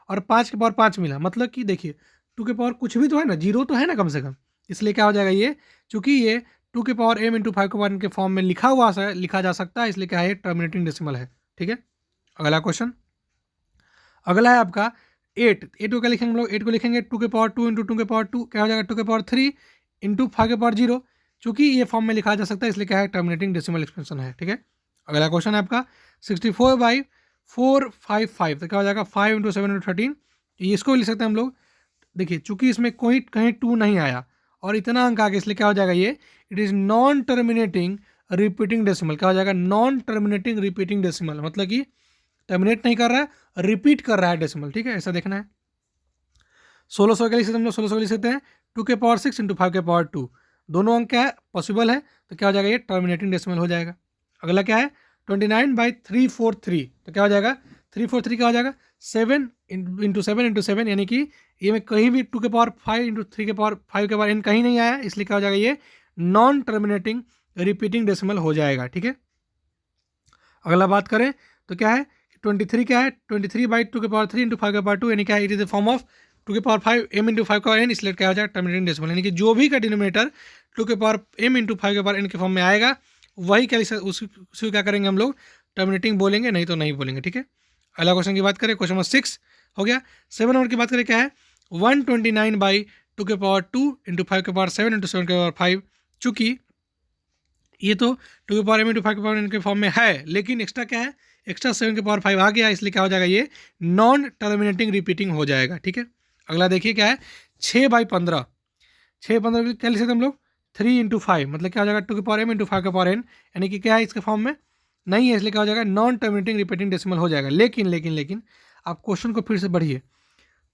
और 5 के पावर 5 मिला, मतलब कि देखिए 2 के पावर कुछ भी तो है ना, 0 तो है ना कम से कम। इसलिए क्या हो जाएगा ये, चूंकि ये 2 के पावर m × 5 के पावर n के फॉर्म में लिखा जा सकता है, इसलिए क्या है, टर्मिनेटिंग डेसिमल है, ठीक है। अगला क्वेश्चन, अगला है आपका 8 को क्या लिखेंगे हम लोग, 8 को लिखेंगे 2 के पावर 2 × 2 के पावर 2, क्या हो जाएगा, 2 के पावर 3 × 5 के पावर 0। चूंकि ये फॉर्म में लिखा जा सकता है, इसलिए क्या है, टर्मिनेटिंग डेसिमल एक्सपेंशन है, ठीक है। अगला क्वेश्चन है आपका 64/455। तो क्या हो जाएगा, 5 × 7 × 13। इसको लिख सकते हैं हम लोग। देखिए चूंकि इसमें कोई कहीं 2 नहीं आया और इतना अंक आ गया, इसलिए क्या हो जाएगा ये, it is non terminating repeating decimal. क्या हो जाएगा, नॉन टर्मिनेटिंग रिपीटिंग डेसिमल, मतलब कि टर्मिनेट नहीं कर रहा है, रिपीट कर रहा है डेसिमल, ठीक है, ऐसा देखना है। 1600 के लिए हम लोग 1600 लिख सकते हैं 2 के पावर 6 × 5 के पावर 2, दोनों अंक क्या है, पॉसिबल है, तो क्या हो जाएगा, ये टर्मिनेटिंग डेसिमल हो जाएगा। अगला क्या है 29/343। तो क्या हो जाएगा, 343 क्या हो जाएगा, 7 × 7 × 7, यानी कि ये में कहीं भी 2 के पावर 5 × 3 के पावर 5 के पावर n कहीं नहीं आया, इसलिए क्या हो जाएगा, ये नॉन टर्मिनेटिंग रिपीटिंग डेसिमल हो जाएगा। ठीक है, अगला बात करें तो क्या है, 23 क्या है, 23/2^3 × 5^2 यानी क्या है, it is the form of 2^5 m × 5n, इसलिए क्या हो जाएगा टर्मिनेटिंग डेसिमल, यानी कि जो भी का डिनोमिनेटर 2^m × 5n के फॉर्म में आएगा वही क्या उसी क्या करेंगे हम लोग, टर्मिनेटिंग बोलेंगे, नहीं तो नहीं बोलेंगे। ठीक है, अगला क्वेश्चन की बात करें, क्वेश्चन नंबर 6 हो गया। 7 नंबर की बात करें, क्या है, 129/2^2 × 5^7 × 7^5, चूंकि ये तो 2^m × 5n के फॉर्म में है, लेकिन एक्स्ट्रा क्या है, एक्स्ट्रा 7^5 आ गया, इसलिए क्या हो जाएगा, ये नॉन टर्मिनेटिंग रिपीटिंग हो जाएगा। ठीक है, अगला देखिए क्या है, 6/15, 6/15 क्या लिख सकते हम लोग, 3 × 5 मतलब क्या हो जाएगा, 2^m × 5n, यानी कि क्या है, इसके फॉर्म में नहीं है, इसलिए क्या हो जाएगा, नॉन टर्मिनेटिंग रिपीटिंग डेसिमल हो जाएगा। लेकिन आप क्वेश्चन को फिर से बढ़िए,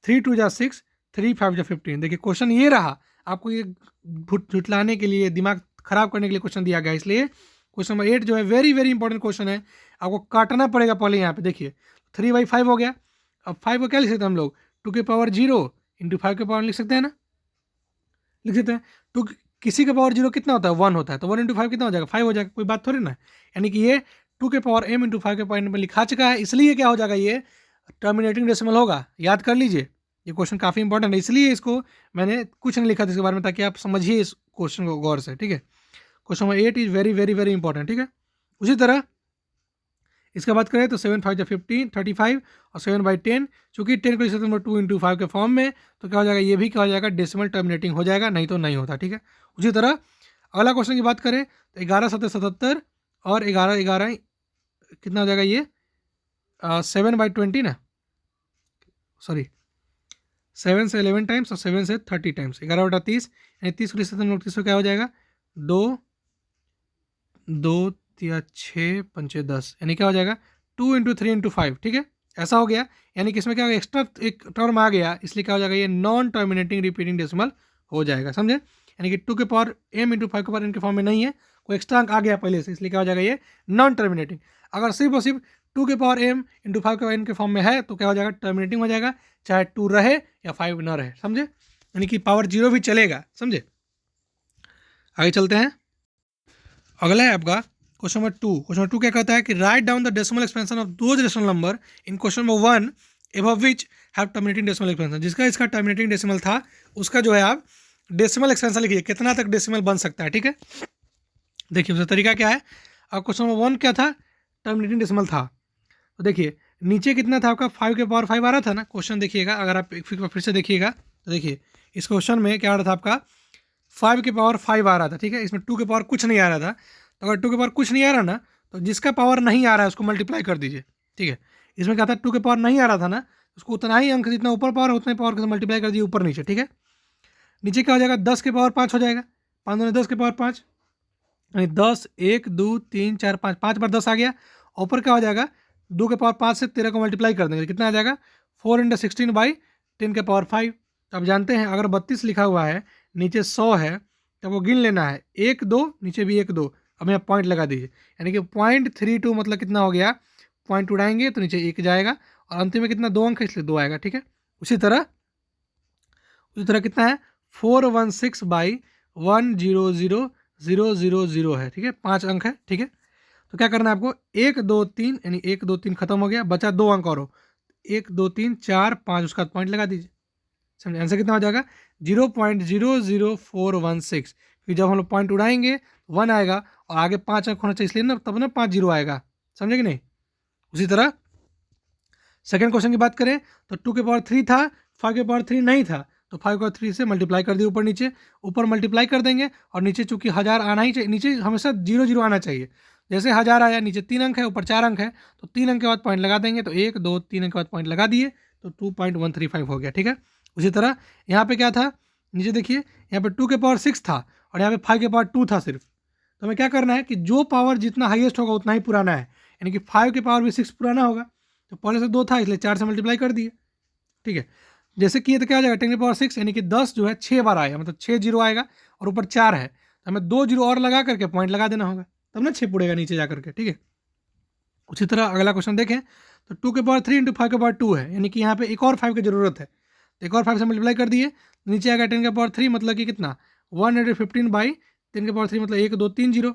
3 × 2 = 6, 3 × 5 = 15। देखिए क्वेश्चन ये रहा, आपको ये झुटलाने के लिए, दिमाग खराब करने के लिए क्वेश्चन दिया गया, इसलिए क्वेश्चन नंबर 8 जो है वेरी वेरी इंपॉर्टेंट क्वेश्चन है, आपको काटना पड़ेगा पहले। यहाँ पे देखिए 3/5 हो गया, अब 5 को क्या लिख सकते हैं हम लोग, 2^0 × 5 लिख सकते हैं ना, लिख सकते हैं। टू किसी का पावर 0 कितना होता है, 1 होता है, तो 1 × 5 कितना हो जाएगा, 5 हो जाएगा, कोई बात थोड़ी ना, यानी कि ये 2^m × 5 में लिखा चुका है, इसलिए क्या हो जाएगा, ये टर्मिनेटिंग डेसिमल होगा। याद कर लीजिए, ये क्वेश्चन काफ़ी इंपॉर्टेंट है, इसलिए इसको मैंने कुछ नहीं लिखा था इसके बारे में, ताकि आप समझिए इस क्वेश्चन को गौर से। ठीक है, question number 8 is very very very important. ठीक है, उसी तरह इसका बात करें तो 7 × 5 = 15, 35 और 7/10, चूंकि 10 को 2 × 5 के फॉर्म में, तो क्या हो जाएगा, ये भी क्या हो जाएगा, डेसिमल टर्मिनेटिंग हो जाएगा, नहीं तो नहीं होता। ठीक है, उसी तरह अगला क्वेश्चन की बात करें तो 11 × 7 = 77 और 11 कितना हो जाएगा, ये 7/20 ना, सॉरी 7 से 11 टाइम्स और 7 से 30 टाइम्स, 11/30, यानी 30 को 30 क्या हो जाएगा, 2 2 या 6 5 10, यानी क्या हो जाएगा, 2 × 3 × 5। ठीक है, ऐसा हो गया, यानी कि इसमें क्या एक्स्ट्रा एक टर्म आ गया, इसलिए क्या हो जाएगा, ये नॉन टर्मिनेटिंग रिपीटिंग डेसिमल हो जाएगा, समझे, यानी कि 2^m × 5 के फॉर्म में नहीं है, कोई एक्स्ट्रा अंक आ गया पहले से, इसलिए क्या हो जाएगा, ये नॉन टर्मिनेटिंग। अगर सिर्फ और सिर्फ 2^m × 5 के फॉर्म में है, तो क्या हो जाएगा, टर्मिनेटिंग हो जाएगा, चाहे 2 रहे या 5 ना रहे, समझे, यानी कि पावर 0 भी चलेगा, समझे। आगे चलते हैं, अगला है आपका क्वेश्चन नंबर 2। क्वेश्चन नंबर 2 क्या कहता है कि write down the decimal expansion of those rational number in question number 1 above which have terminating decimal expansion, जिसका इसका टर्मिनेटिंग डेसिमल था, उसका जो है आप डेसिमल एक्सपेंशन लिखिए, कितना तक डेसिमल बन सकता है। ठीक है, देखिए उसका तरीका क्या है, अब क्वेश्चन नंबर 1 क्या था, टर्मिनेटिंग डेसिमल था, तो देखिए नीचे कितना था आपका, 5^5 आ रहा था ना, क्वेश्चन देखिएगा, अगर आप फिर से देखिएगा तो देखिए इस क्वेश्चन में क्या आ रहा था आपका, 5^5 आ रहा था। ठीक है, इसमें 2 कुछ नहीं आ रहा था, तो अगर 2 कुछ नहीं आ रहा ना, तो जिसका पावर नहीं आ रहा है उसको मल्टीप्लाई कर दीजिए। ठीक है, इसमें क्या था, 2 नहीं आ रहा था ना, उसको उतना ही अंक जितना ऊपर पावर उतने पावर के मल्टीप्लाई कर दिए ऊपर नीचे। ठीक है, नीचे क्या हो जाएगा, 10^5 हो जाएगा, 5 दूनी 10^5, यानी 10 1 2 3 4 5, 5 बार 10 आ गया, ऊपर क्या हो जाएगा, 2^5 से 13 को मल्टीप्लाई कर देंगे, कितना आ जाएगा, 4 × 16/10^5। तो आप जानते हैं अगर 32 लिखा हुआ है, नीचे 100 है, तो वो गिन लेना है, 1 2 नीचे भी 1 2, अब यहाँ पॉइंट लगा दीजिए, यानी कि 0.32 मतलब कितना हो गया, पॉइंट उड़ाएंगे तो नीचे 1 जाएगा, और अंतिम में कितना 2 अंक है, इसलिए 2 आएगा। ठीक है, उसी तरह कितना है, 416/100,000 है। ठीक है, 5 अंक है। ठीक है, तो क्या करना है आपको, 1 2 3, यानी 1 2 3 खत्म हो गया, बचा 2 अंक और 1 2 3 4 5, उसका पॉइंट लगा दीजिए, समझे, आंसर कितना हो जाएगा, 0.00416, फिर जब हम लोग पॉइंट उड़ाएंगे 1 आएगा, और आगे 5 अंक होना चाहिए, इसलिए ना तब ना 5 0 आएगा, समझे कि नहीं। उसी तरह सेकंड क्वेश्चन की बात करें तो 2^3 था, 5^3 नहीं था, तो 5^3 से मल्टीप्लाई कर दिए ऊपर नीचे, ऊपर मल्टीप्लाई कर देंगे, और नीचे चूंकि 1000 आना ही चाहिए, नीचे हमेशा 0 0 आना चाहिए, जैसे 1000 आया, नीचे 3 अंक है, ऊपर 4 अंक है, तो 3 अंक के बाद पॉइंट लगा देंगे, तो 1 2 3 अंक के बाद पॉइंट लगा दिए, तो 2.135 हो गया। ठीक है, उसी तरह यहाँ पे क्या था, नीचे देखिए यहाँ पे 2^6 था, और यहाँ पे 5^2 था सिर्फ, तो हमें क्या करना है कि जो पावर जितना हाईएस्ट होगा उतना ही पुराना है, यानी कि 5 की पावर भी 6 पुराना होगा, तो पहले से 2 था, इसलिए 4 से मल्टीप्लाई कर दिए। ठीक है, जैसे किए तो क्या हो जाएगा, 10^6, यानी कि 10 जो है 6 बार आएगा, मतलब 6 0 आएगा, और ऊपर 4 है, तो हमें 2 0 और लगा करके पॉइंट लगा देना होगा, तब ना 6 पुड़ेगा नीचे जा करके। ठीक है, उसी तरह अगला क्वेश्चन देखें तो 2^3 × 5^2 है, यानी कि यहाँ पे एक और 5 की जरूरत है, तो एक और 5 से मल्टीप्लाई कर दिए, नीचे आएगा 10^3, मतलब कि कितना 115/3 10 के पावर 3 मतलब 1 2 3 जीरो,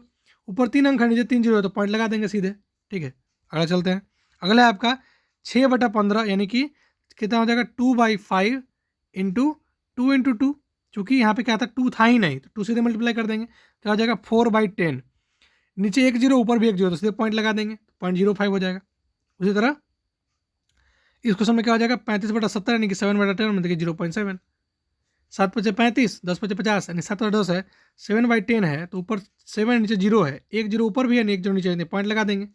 ऊपर 3 अंक है नीचे 3 जीरो है तो पॉइंट लगा देंगे सीधे, ठीक है। अगला चलते हैं, अगला है आपका 6/15 यानी कि कितना हो जाएगा 2/5 इंटू 2 चूँकि यहाँ पे क्या था 2 था ही नहीं तो 2 सीधे मल्टीप्लाई कर देंगे, क्या हो जाएगा 4/10, नीचे 1 जीरो ऊपर भी 1 जीरो तो सीधे पॉइंट लगा देंगे, 0.05 हो जाएगा। उसी तरह इस क्वेश्चन में क्या हो जाएगा 35/70 यानी कि 7/10 मतलब कि 0.7, 7×5 35, 10×5 50 यानी 7/10 है, 7/10 है तो ऊपर 7 नीचे जीरो है, 1 जीरो ऊपर भी है 1 जीरो नीचे है, पॉइंट लगा देंगे,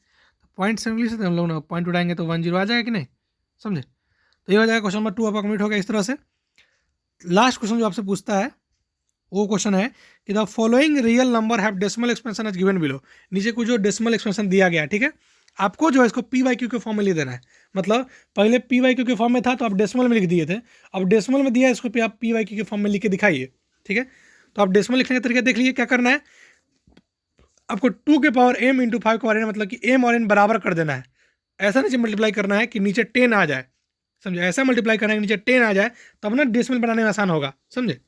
पॉइंट से इंग्लिश से हम लोग ना पॉइंट उड़ाएंगे तो 1 जीरो आ जाएगा कि नहीं, समझे। तो ये हो जाएगा क्वेश्चन नंबर 2 आपका कंप्लीट हो गया। इस तरह से लास्ट क्वेश्चन जो आपसे पूछता है वो क्वेश्चन है कि the following real number have decimal expansion as given below, नीचे को जो डेसिमल एक्सपेंशन दिया गया, ठीक है, आपको जो है इसको पी/क्यू के फॉर्म में लिख देना है। मतलब पहले पी/क्यू के फॉर्म में था तो आप डेसिमल में लिख दिए थे, अब डेसिमल में दिया है इसको आप पी/क्यू के फॉर्म में लिख के दिखाइए, ठीक है। तो आप डेसिमल लिखने का तरीका देख लीजिए, क्या करना है आपको 2 के पावर m इंटू 5 के पावर n मतलब कि m और n बराबर कर देना है, ऐसा नीचे मल्टीप्लाई करना है कि नीचे 10 आ जाए, समझे, ऐसा मल्टीप्लाई करना है कि नीचे 10 आ जाए, तब ना डेसिमल बनाने में आसान होगा, समझे।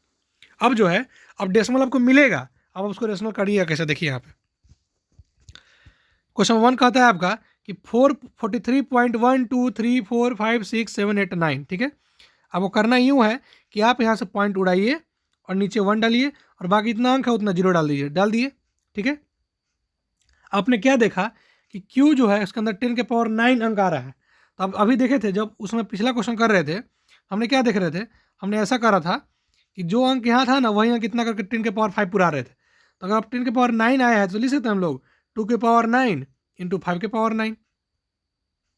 अब जो है अब डेसिमल आपको मिलेगा, अब उसको रेशनल करिएगा कैसे, देखिए यहाँ पे क्वेश्चन 1 कहता है आपका कि 443.123456789, ठीक है। आपको करना यूँ है कि आप यहाँ से पॉइंट उड़ाइए और नीचे 1 डालिए और बाकी इतना अंक है उतना जीरो डाल दीजिए, डाल दिए, ठीक है। आपने क्या देखा कि Q जो है उसके अंदर 10 के पावर 9 अंक आ रहा है, तो अब अभी देखे थे जब उसमें पिछला क्वेश्चन कर रहे थे हमने क्या देख रहे थे, हमने ऐसा करा था कि जो अंक यहाँ था ना वही अंक इतना करके 10 के पावर 5 पुरा रहे थे, तो अगर आप 10 के पावर 9 आया है तो लिख सकते हैं हम लोग 2 के पावर 9 इंटू 5 के पावर 9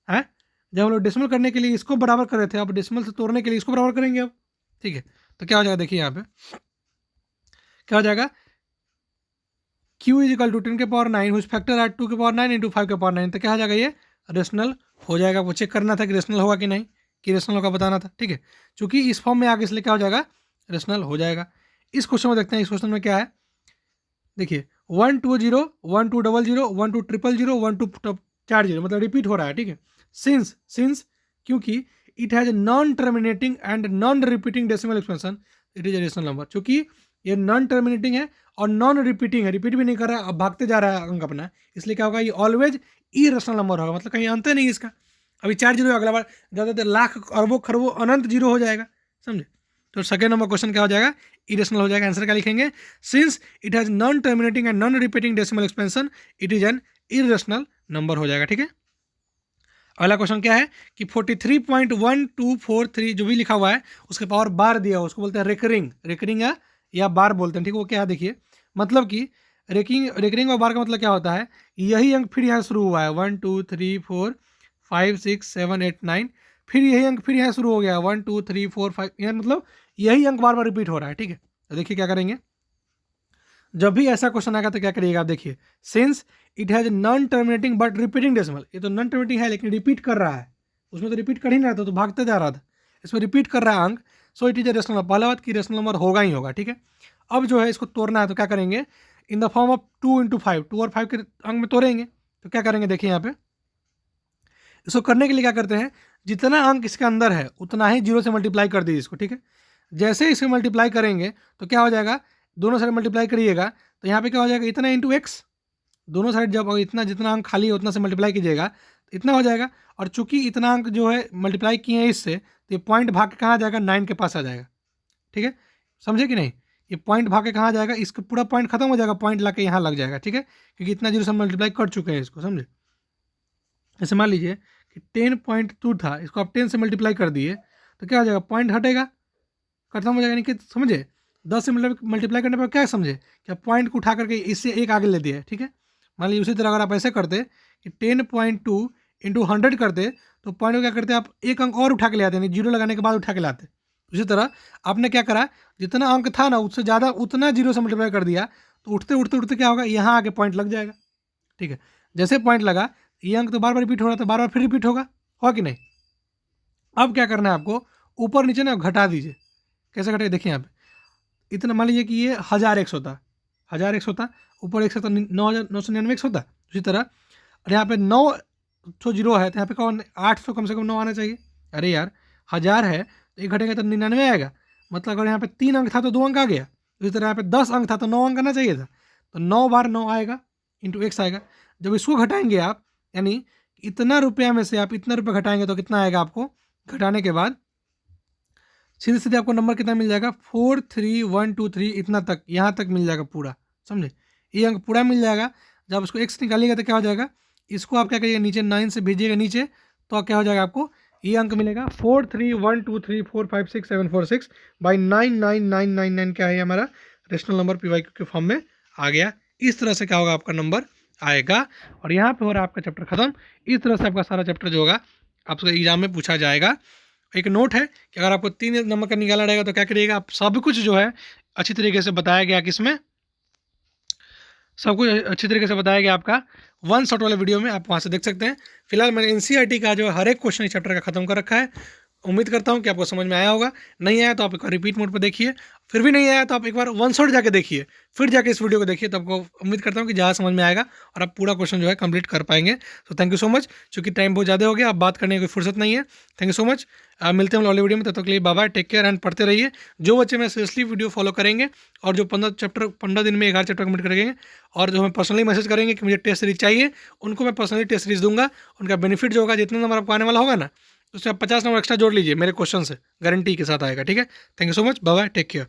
है। जब हम लोग डेसिमल करने के लिए इसको बराबर कर रहे थे, अब डेसिमल से तोड़ने के लिए इसको बराबर करेंगे अब, ठीक है। तो क्या हो जाएगा देखिए यहाँ पे क्या हो जाएगा Q इज इक्वल टू 10 के पावर 9 हुज फैक्टर आर 2 के पावर 9 इंटू 5 के पावर 9, तो क्या हो जाएगा ये रेशनल हो जाएगा। वो चेक करना था कि रेशनल होगा कि नहीं, कि रेशनल होगा बताना था, ठीक है। चूंकि इस फॉर्म में आगे इसलिए क्या हो जाएगा रेशनल हो जाएगा। इस क्वेश्चन में देखते हैं, इस क्वेश्चन में क्या है देखिए 1 2 0 1 2 0 0 1 2 0 0 1 2 4 0 मतलब रिपीट हो रहा है, ठीक है। सिंस क्योंकि it has non terminating and non repeating decimal expansion it is a rational number, चूंकि ये नॉन टर्मिनेटिंग है और नॉन रिपीटिंग है, रिपीट भी नहीं कर रहा है, अब भागते जा रहा है अंक अपना, इसलिए क्या होगा ये ऑलवेज इरेशनल नंबर होगा, मतलब कहीं अंत नहीं इसका। अभी 4 जीरो अगला बार ज़्यादातर लाख अरबों खरबों अनंत जीरो हो जाएगा, समझे। तो सेकेंड नंबर क्वेश्चन क्या हो जाएगा इरेशनल हो जाएगा। आंसर क्या लिखेंगे since it has non terminating and non repeating decimal expansion it is an irrational number हो जाएगा, ठीक है। अगला क्वेश्चन क्या है कि 43.1243 जो भी लिखा हुआ है उसके पावर बार दिया हुआ उसको बोलते हैं रेकरिंग या बार बोलते हैं, ठीक है। वो क्या है देखिए, मतलब कि रेकरिंग और बार का मतलब क्या होता है, यही अंक फिर यहाँ शुरू हुआ है 1 2 3 4 5 6 7 8 9, फिर यही अंक फिर यहाँ शुरू हो गया 1 2 3 4 5, यहाँ मतलब यही अंक बार बार रिपीट हो रहा है, ठीक है। तो देखिए क्या करेंगे, जब भी ऐसा क्वेश्चन आएगा तो क्या करिएगा आप देखिए, since it has non terminating but repeating decimal, ये तो नॉन टर्मिनेटिंग है लेकिन रिपीट कर रहा है, उसमें तो रिपीट कर ही नहीं रहा था तो भागते जा रहा था, इसमें रिपीट कर रहा है अंक, so it is a rational number. पहला बात कि रेशनल नंबर होगा ही होगा, ठीक है। अब जो है इसको तोड़ना है तो क्या करेंगे इन द फॉर्म ऑफ 2 इंटू 5, 2 और 5 के अंक में तोड़ेंगे, तो क्या करेंगे देखिए यहाँ पे इसको करने के लिए क्या करते हैं, जितना अंक इसके अंदर है उतना ही जीरो से मल्टीप्लाई कर दीजिए इसको, ठीक है। जैसे इसे मल्टीप्लाई करेंगे तो क्या हो जाएगा, दोनों साइड मल्टीप्लाई करिएगा तो यहाँ पे क्या हो जाएगा इतना इंटू एक्स, दोनों साइड जब इतना जितना अंक खाली है उतना से मल्टीप्लाई कीजिएगा तो इतना हो जाएगा, और चूंकि इतना अंक जो है मल्टीप्लाई किए हैं इससे तो ये पॉइंट भाग के कहाँ आ जाएगा 9 के पास आ जाएगा, ठीक है। समझे कि नहीं, ये पॉइंट भाग के कहाँ आ जाएगा, इसका पूरा पॉइंट खत्म हो जाएगा, पॉइंट ला के यहाँ लग जाएगा, ठीक है, क्योंकि इतना जीरो से मल्टीप्लाई कर चुके हैं इसको, समझे। जैसे मान लीजिए कि 10.2 था, इसको आप 10 से मल्टीप्लाई कर दिए तो क्या हो जाएगा पॉइंट हटेगा, खत्म हो जाएगा, यानी कि समझे 10 से मल्टीप्लाई करने पर क्या समझे कि आप पॉइंट को उठा करके इससे एक आगे ले दिया, ठीक है। मान लीजिए उसी तरह अगर आप ऐसे करते कि 10.2 इंटू 100 करते तो पॉइंट को क्या करते आप एक अंक और उठा के ले आते, यानी जीरो लगाने के बाद उठा के लाते। उसी तरह आपने क्या करा, जितना अंक था ना उससे ज़्यादा उतना जीरो से मल्टीप्लाई कर दिया तो उठते उठते उठते क्या होगा यहाँ आके पॉइंट लग जाएगा, ठीक है। जैसे पॉइंट लगा ये अंक तो बार बार रिपीट हो रहा था, बार बार फिर रिपीट होगा कि नहीं। अब क्या करना है आपको, ऊपर नीचे ना घटा दीजिए, कैसे घटाइए देखिए यहाँ पे, इतना मान लीजिए कि ये 1000x होता, 1000x होता, ऊपर एक होता 9999x होता। उसी तरह और यहाँ पे 9 जीरो है तो यहाँ पे कौन 800 कम से कम 9 आना चाहिए। अरे यार 1000 है तो एक घटेगा तो 99 आएगा, मतलब अगर यहाँ पे 3 अंक था तो 2 अंक आ गया। उसी तरह यहाँ पे 10 अंक था तो 9 अंक आना चाहिए था, तो 9 बार 9 आएगा इंटू एक्स आएगा। जब इसको घटाएंगे आप, यानी इतना रुपया में से आप इतना रुपया घटाएंगे तो कितना आएगा आपको, घटाने के बाद सीधे सीधे आपको नंबर कितना मिल जाएगा, 43123 इतना तक, यहाँ तक मिल जाएगा पूरा, समझे, ये अंक पूरा मिल जाएगा। जब उसको एक्स निकालिएगा तो क्या हो जाएगा, इसको आप क्या करिएगा, नीचे 9 से भेजिएगा नीचे, तो क्या हो जाएगा आपको, ये अंक मिलेगा 43123456746 बाई 99999 क्या है हमारा rational number P by Q के फॉर्म में आ गया। इस तरह से क्या होगा, आपका नंबर आएगा। और यहाँ पे हो रहा है आपका चैप्टर खत्म। इस तरह से आपका सारा चैप्टर जो होगा आपसे एग्जाम में पूछा जाएगा। एक नोट है कि अगर आपको 3 नंबर का निकालना रहेगा तो क्या करिएगा, आप सब कुछ जो है अच्छी तरीके से बताया गया, किसमें सब कुछ अच्छी तरीके से बताया गया आपका वन शॉट वाले वीडियो में, आप वहाँ से देख सकते हैं। फिलहाल मैंने एनसीईआरटी का जो हर एक क्वेश्चन इस चैप्टर का खत्म कर रखा है। उम्मीद करता हूँ कि आपको समझ में आया होगा। नहीं आया तो आप एक बार रिपीट मोड पर देखिए, फिर भी नहीं आया तो आप एक बार वन शॉट जाके देखिए, फिर जाके इस वीडियो को देखिए, तो आपको उम्मीद करता हूँ कि ज़्यादा समझ में आएगा और आप पूरा क्वेश्चन जो है कंप्लीट कर पाएंगे। तो थैंक यू सो मच। चूँकि टाइम बहुत ज़्यादा हो गया, अब बात करने की कोई फुर्सत नहीं है। Thank you so much. मिलते हैं हम अगले वीडियो में, तब तक के लिए bye bye, take care and पढ़ते रहिए। जो बच्चे मैं सीरियसली वीडियो फॉलो करेंगे और जो 15 दिन में 11 चैप्टर कंप्लीट करेंगे और जो हमें पर्सनली मैसेज करेंगे कि मुझे टेस्ट सीरीज चाहिए, उनको मैं पर्सनली टेस्ट सीरीज दूंगा। उनका बेनिफिट जो होगा, जितना नंबर आपको आने वाला होगा ना, उसमें आप 50 नंबर एक्स्ट्रा जोड़ लीजिए, मेरे क्वेश्चन से गारंटी के साथ आएगा। ठीक है, thank you so much, bye bye, take care.